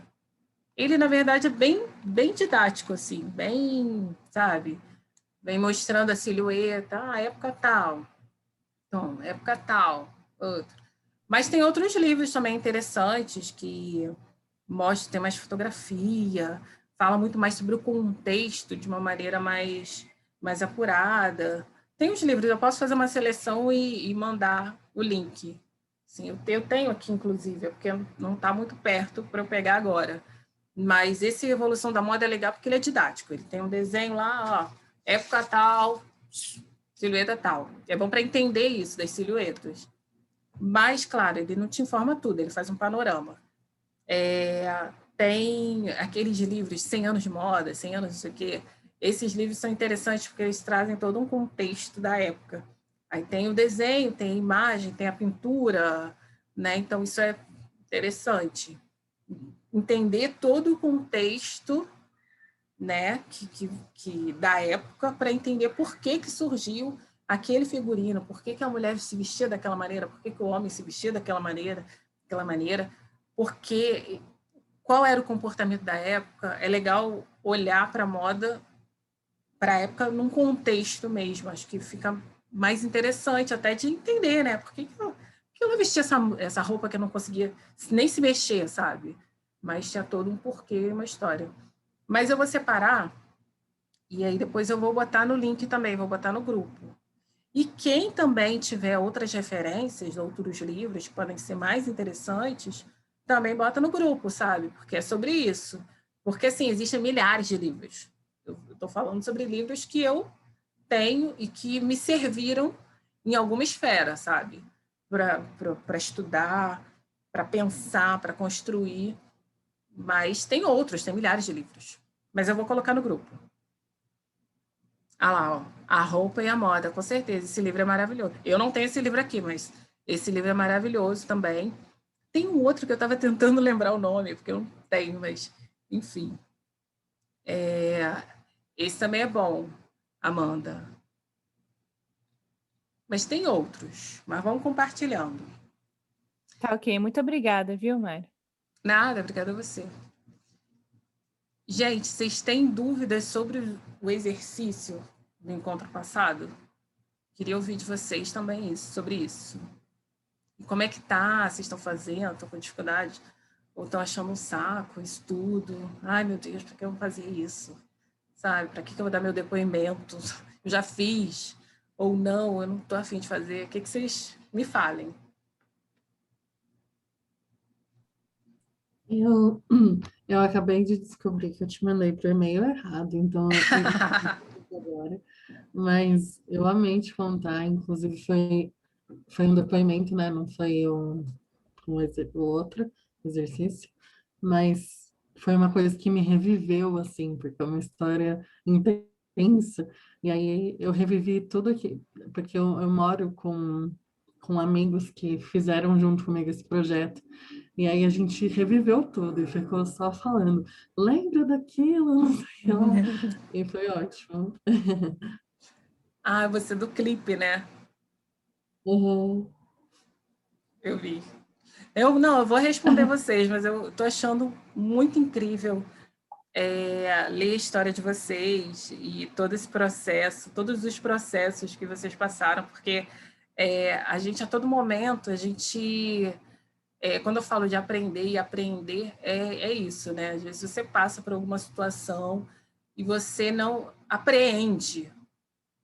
Ele, na verdade, é bem didático, assim, bem, sabe? Vem mostrando a silhueta, época tal. Então, época tal, outro. Mas tem outros livros também interessantes que mostram, tem mais fotografia, fala muito mais sobre o contexto de uma maneira mais apurada. Tem os livros, eu posso fazer uma seleção e mandar o link. Sim, eu tenho aqui, inclusive, porque não está muito perto para eu pegar agora. Mas esse Evolução da Moda é legal porque ele é didático. Ele tem um desenho lá, ó, época tal, silhueta tal. É bom para entender isso das silhuetas. Mas, claro, ele não te informa tudo, ele faz um panorama. Tem aqueles livros 100 anos de moda, 100 anos não sei o quê. Esses livros são interessantes porque eles trazem todo um contexto da época. Aí tem o desenho, tem a imagem, tem a pintura, né? Então, isso é interessante. Entender todo o contexto, né, que da época, para entender por que surgiu aquele figurino, por que a mulher se vestia daquela maneira, por que o homem se vestia daquela maneira, porque qual era o comportamento da época. É legal olhar para a moda, para a época, num contexto mesmo. Acho que fica mais interessante até de entender, né? Por que ela vestia essa roupa que eu não conseguia nem se mexer, sabe? Mas tinha todo um porquê, uma história. Mas eu vou separar, e aí depois eu vou botar no link também, vou botar no grupo. E quem também tiver outras referências, outros livros que podem ser mais interessantes, também bota no grupo, sabe? Porque é sobre isso. Porque, assim, existem milhares de livros. Eu estou falando sobre livros que eu tenho e que me serviram em alguma esfera, sabe? Para estudar, para pensar, para construir. Mas tem outros, tem milhares de livros. Mas eu vou colocar no grupo. Ah lá, ó, A Roupa e a Moda, com certeza. Esse livro é maravilhoso. Eu não tenho esse livro aqui, mas esse livro é maravilhoso também. Tem um outro que eu estava tentando lembrar o nome, porque eu não tenho, mas enfim. Esse também é bom, Amanda. Mas tem outros, mas vamos compartilhando. Tá ok, muito obrigada, viu, Mayra? Nada, obrigada a você. Gente, vocês têm dúvidas sobre o exercício do encontro passado? Queria ouvir de vocês também sobre isso. E como é que tá? Vocês estão fazendo? Estão com dificuldade? Ou estão achando um saco isso tudo? Ai, meu Deus, para que eu vou fazer isso? Sabe? Para que eu vou dar meu depoimento? Eu já fiz. Ou não, eu não estou afim de fazer. O que vocês me falem? Eu acabei de descobrir que eu te mandei para o e-mail errado, então agora. Mas eu amei te contar, inclusive foi um depoimento, né? Não foi o outro exercício, mas foi uma coisa que me reviveu, assim, porque é uma história intensa. E aí eu revivi tudo aqui, porque eu moro com amigos que fizeram junto comigo esse projeto. E aí a gente reviveu tudo e ficou só falando, lembra daquilo, não sei lá. E foi ótimo. Ah, você do clipe, né? Uhum. Eu vi. Eu vou responder vocês, mas eu estou achando muito incrível ler a história de vocês e todo esse processo, todos os processos que vocês passaram, porque a gente, a todo momento, quando eu falo de aprender e aprender, é isso, né? Às vezes você passa por alguma situação e você não apreende,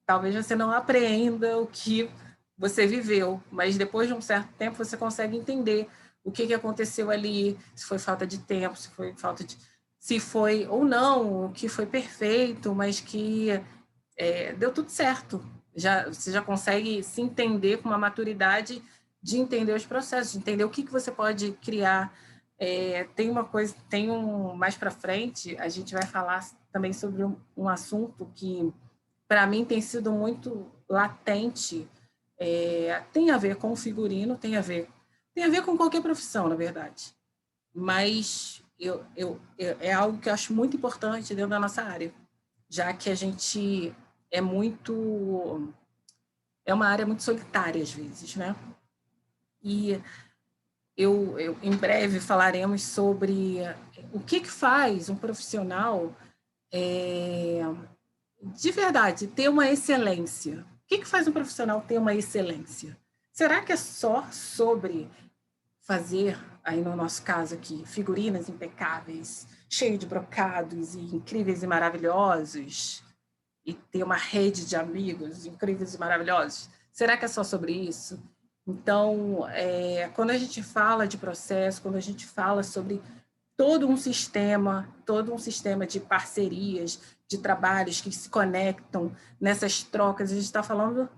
talvez você não apreenda o que você viveu, mas depois de um certo tempo você consegue entender o que aconteceu ali, se foi falta de tempo, se foi falta de... se foi ou não, o que foi perfeito, mas que deu tudo certo. Você já consegue se entender com uma maturidade de entender os processos, de entender o que você pode criar. Tem uma coisa, mais para frente, a gente vai falar também sobre um assunto que, para mim, tem sido muito latente. Tem a ver com o figurino, tem a ver com qualquer profissão, na verdade. Mas é algo que eu acho muito importante dentro da nossa área, já que a gente é uma área muito solitária às vezes, né? E eu em breve falaremos sobre o que faz um profissional de verdade ter uma excelência. O que faz um profissional ter uma excelência? Será que é só sobre fazer, aí no nosso caso aqui, figurinas impecáveis, cheio de brocados e incríveis e maravilhosos, e ter uma rede de amigos incríveis e maravilhosos? Será que é só sobre isso? Então, quando a gente fala de processo, quando a gente fala sobre todo um sistema de parcerias, de trabalhos que se conectam nessas trocas, a gente está falando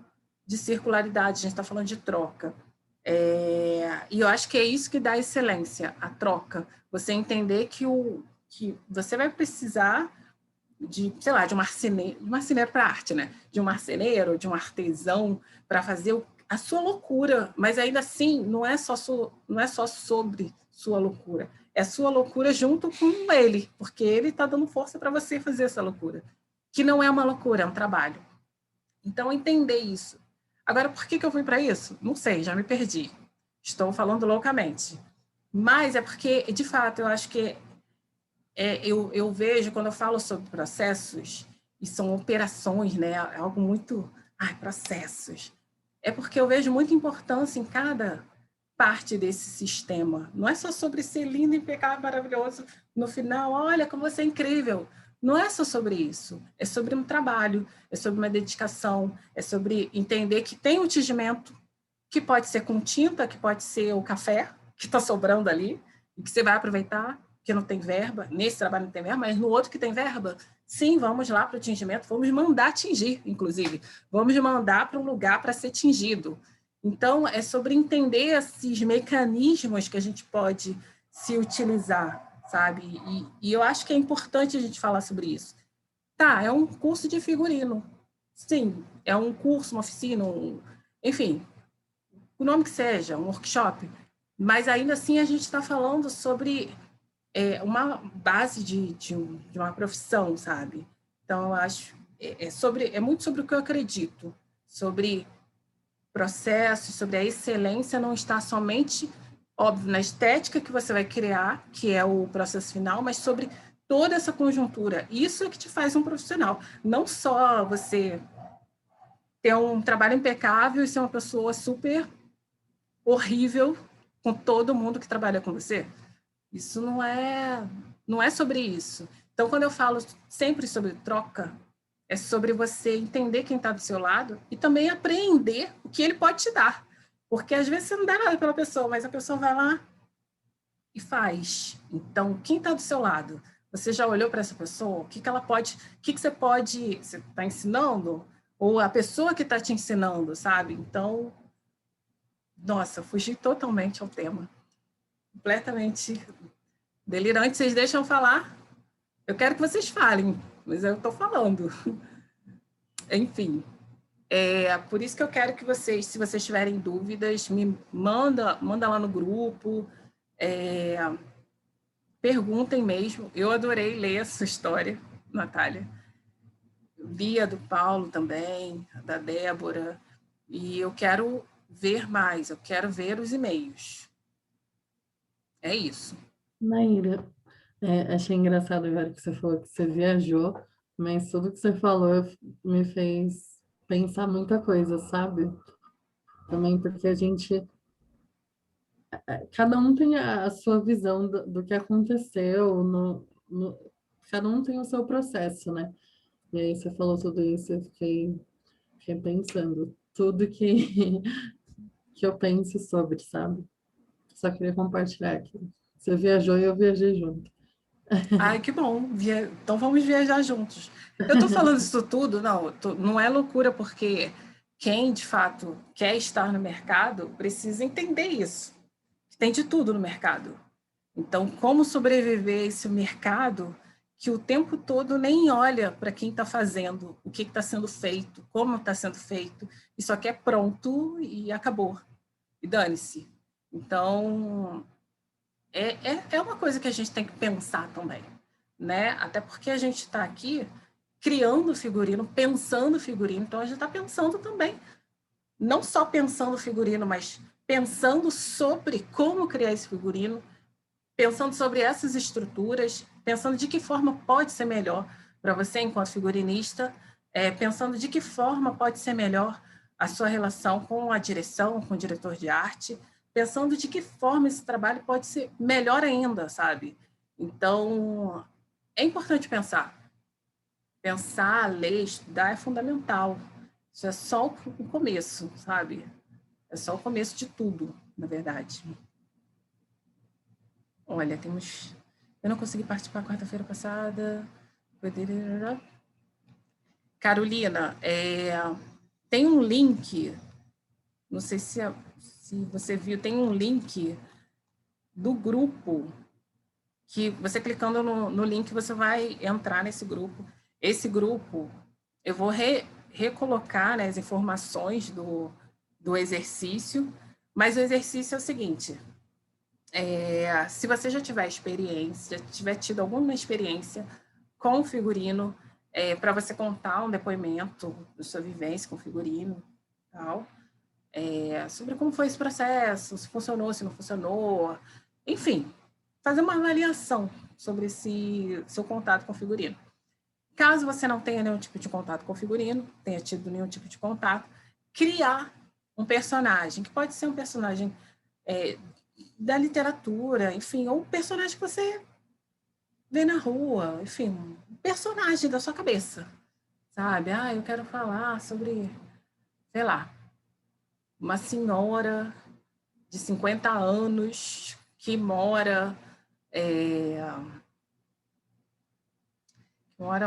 de circularidade, a gente está falando de troca. E eu acho que é isso que dá excelência, a troca. Você entender que você vai precisar de, sei lá, de um marceneiro para arte, né? De um marceneiro, de um artesão para fazer a sua loucura, mas ainda assim não é só sobre sua loucura, é sua loucura junto com ele, porque ele está dando força para você fazer essa loucura, que não é uma loucura, é um trabalho. Então, entender isso. Agora, por que eu fui para isso? Não sei, já me perdi. Estou falando loucamente. Mas é porque, de fato, eu acho que eu vejo, quando eu falo sobre processos, e são operações, né? É algo muito... processos. É porque eu vejo muita importância em cada parte desse sistema. Não é só sobre ser lindo, impecável, maravilhoso. No final, olha como você é incrível. Não é só sobre isso. É sobre um trabalho, é sobre uma dedicação, é sobre entender que tem um tingimento, que pode ser com tinta, que pode ser o café que está sobrando ali, e que você vai aproveitar, que não tem verba. Nesse trabalho não tem verba, mas no outro que tem verba, sim, vamos lá para o tingimento, vamos mandar tingir, inclusive. Vamos mandar para um lugar para ser tingido. Então, é sobre entender esses mecanismos que a gente pode se utilizar, sabe? E eu acho que é importante a gente falar sobre isso. Tá, é um curso de figurino. Sim, é um curso, uma oficina, enfim, o nome que seja, um workshop. Mas ainda assim a gente está falando sobre uma base de uma profissão, sabe? Então, eu acho é muito sobre o que eu acredito, sobre processo, sobre a excelência não está somente, óbvio, na estética que você vai criar, que é o processo final, mas sobre toda essa conjuntura. Isso é que te faz um profissional. Não só você ter um trabalho impecável e ser uma pessoa super horrível com todo mundo que trabalha com você. Isso não é sobre isso. Então, quando eu falo sempre sobre troca, é sobre você entender quem está do seu lado e também apreender o que ele pode te dar. Porque às vezes você não dá nada pela pessoa, mas a pessoa vai lá e faz. Então, quem está do seu lado? Você já olhou para essa pessoa? O que ela pode... O que você pode... Você está ensinando? Ou a pessoa que está te ensinando, sabe? Então, nossa, fugi totalmente ao tema. Completamente delirante. Vocês deixam falar? Eu quero que vocês falem, mas eu estou falando. Enfim, por isso que eu quero que vocês, se vocês tiverem dúvidas, me manda lá no grupo, perguntem mesmo. Eu adorei ler essa história, Natália. Vi a do Paulo também, da Débora, e eu quero ver mais, eu quero ver os e-mails. É isso. Maíra, achei engraçado agora que você falou que você viajou, mas tudo que você falou me fez pensar muita coisa, sabe? Também porque a gente... Cada um tem a sua visão do que aconteceu, cada um tem o seu processo, né? E aí você falou tudo isso, eu fiquei repensando tudo que eu penso sobre, sabe? Só queria compartilhar aqui. Você viajou e eu viajei junto. Ai, que bom. Então vamos viajar juntos. Eu estou falando isso tudo, não é loucura, porque quem, de fato, quer estar no mercado precisa entender isso. Tem de tudo no mercado. Então, como sobreviver a esse mercado que o tempo todo nem olha para quem está fazendo, o que está sendo feito, como está sendo feito, e só quer pronto e acabou. E dane-se. Então, é uma coisa que a gente tem que pensar também, né? Até porque a gente está aqui criando figurino, pensando figurino, então a gente está pensando também, não só pensando figurino, mas pensando sobre como criar esse figurino, pensando sobre essas estruturas, pensando de que forma pode ser melhor para você enquanto figurinista, pensando de que forma pode ser melhor a sua relação com a direção, com o diretor de arte, pensando de que forma esse trabalho pode ser melhor ainda, sabe? Então, é importante pensar. Pensar, ler, estudar é fundamental. Isso é só o começo, sabe? É só o começo de tudo, na verdade. Olha, temos... Eu não consegui participar quarta-feira passada. Carolina, tem um link, não sei se você viu, tem um link do grupo, que você clicando no link, você vai entrar nesse grupo. Esse grupo, eu vou recolocar, né, as informações do exercício, mas o exercício é o seguinte... se você já tiver experiência, já tiver tido alguma experiência com figurino, para você contar um depoimento da sua vivência com figurino, tal, sobre como foi esse processo, se funcionou, se não funcionou, enfim, fazer uma avaliação sobre esse seu contato com figurino. Caso você não tenha nenhum tipo de contato com figurino, tenha tido nenhum tipo de contato, criar um personagem, que pode ser um personagem da literatura, enfim, ou um personagem que você vê na rua, enfim, um personagem da sua cabeça, sabe? Eu quero falar sobre, sei lá, uma senhora de 50 anos que mora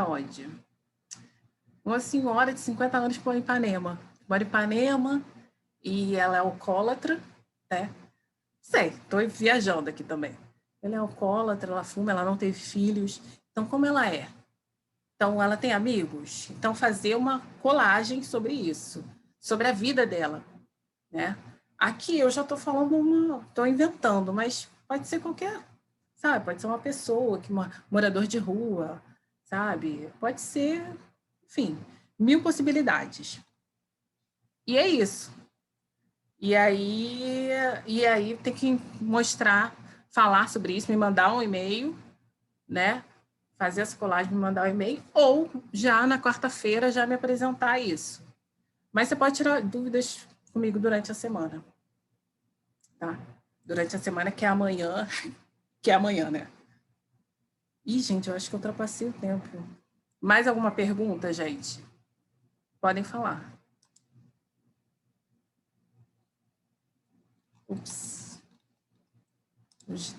onde? Uma senhora de 50 anos que mora em Ipanema, e ela é alcoólatra, né? Sei, estou viajando aqui também. Ela é alcoólatra, ela fuma, ela não teve filhos. Então, como ela é? Então, ela tem amigos? Então, fazer uma colagem sobre isso, sobre a vida dela, né? Aqui eu já estou falando, estou inventando, mas pode ser qualquer, sabe? Pode ser uma pessoa, morador de rua, sabe? Pode ser, enfim, 1000 possibilidades. E é isso. E aí tem que mostrar, falar sobre isso, me mandar um e-mail, né? Fazer essa colagem, me mandar um e-mail, ou já na quarta-feira já me apresentar isso. Mas você pode tirar dúvidas comigo durante a semana, tá? Durante a semana, que é amanhã, né? Ih, gente, eu acho que eu ultrapassei o tempo. Mais alguma pergunta, gente? Podem falar. Ups. Os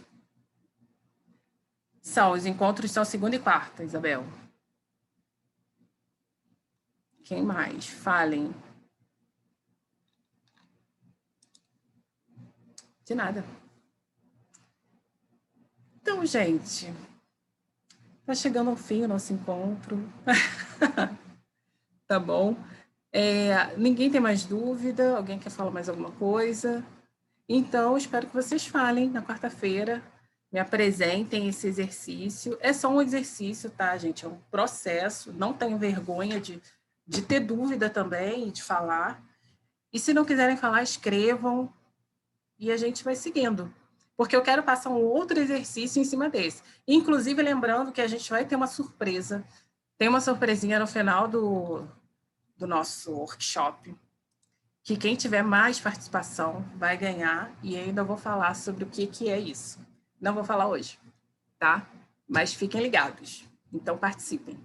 encontros são segunda e quarta, Isabel. Quem mais? Falem. De nada. Então, gente, tá chegando ao fim o nosso encontro. Tá bom? Ninguém tem mais dúvida? Alguém quer falar mais alguma coisa? Então, espero que vocês falem na quarta-feira, me apresentem esse exercício. É só um exercício, tá, gente? É um processo. Não tenham vergonha de ter dúvida também, de falar. E se não quiserem falar, escrevam e a gente vai seguindo. Porque eu quero passar um outro exercício em cima desse. Inclusive, lembrando que a gente vai ter uma surpresa. Tem uma surpresinha no final do nosso workshop, que quem tiver mais participação vai ganhar, e ainda vou falar sobre o que é isso. Não vou falar hoje, tá? Mas fiquem ligados. Então, participem.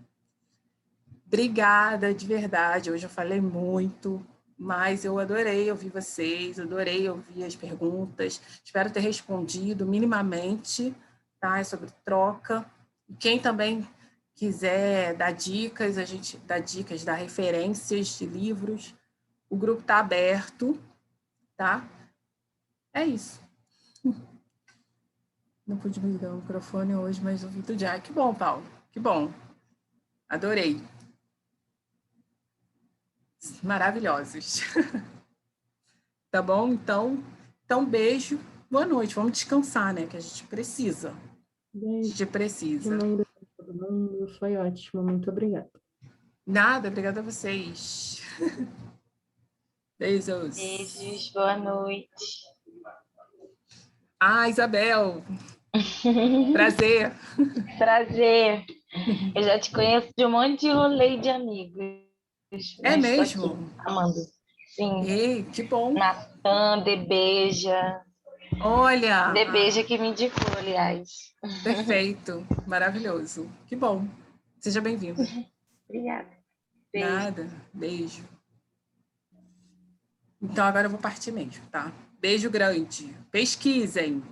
Obrigada, de verdade. Hoje eu falei muito, mas eu adorei ouvir vocês, adorei ouvir as perguntas. Espero ter respondido minimamente, tá? Sobre troca. E quem também quiser dar dicas, a gente dá dicas, dá referências de livros. O grupo está aberto, tá? É isso. Não pude me ligar o microfone hoje, mas ouvi do Jack. Que bom, Paulo. Que bom. Adorei. Maravilhosos. Tá bom? Então, beijo. Boa noite. Vamos descansar, né? Que a gente precisa. A gente precisa. Todo mundo. Foi ótimo. Muito obrigada. Nada, obrigada a vocês. Beijos. Beijos, boa noite. Ah, Isabel. Prazer. Prazer. Eu já te conheço de um monte de rolê de amigos. É mesmo? Amando. Sim. Ei, que bom. Natan, Debeja. Olha. Debeja que me indicou, aliás. Perfeito. Maravilhoso. Que bom. Seja bem-vindo. Obrigada. Beijo. Nada. Beijo. Então, agora eu vou partir mesmo, tá? Beijo grande. Pesquisem.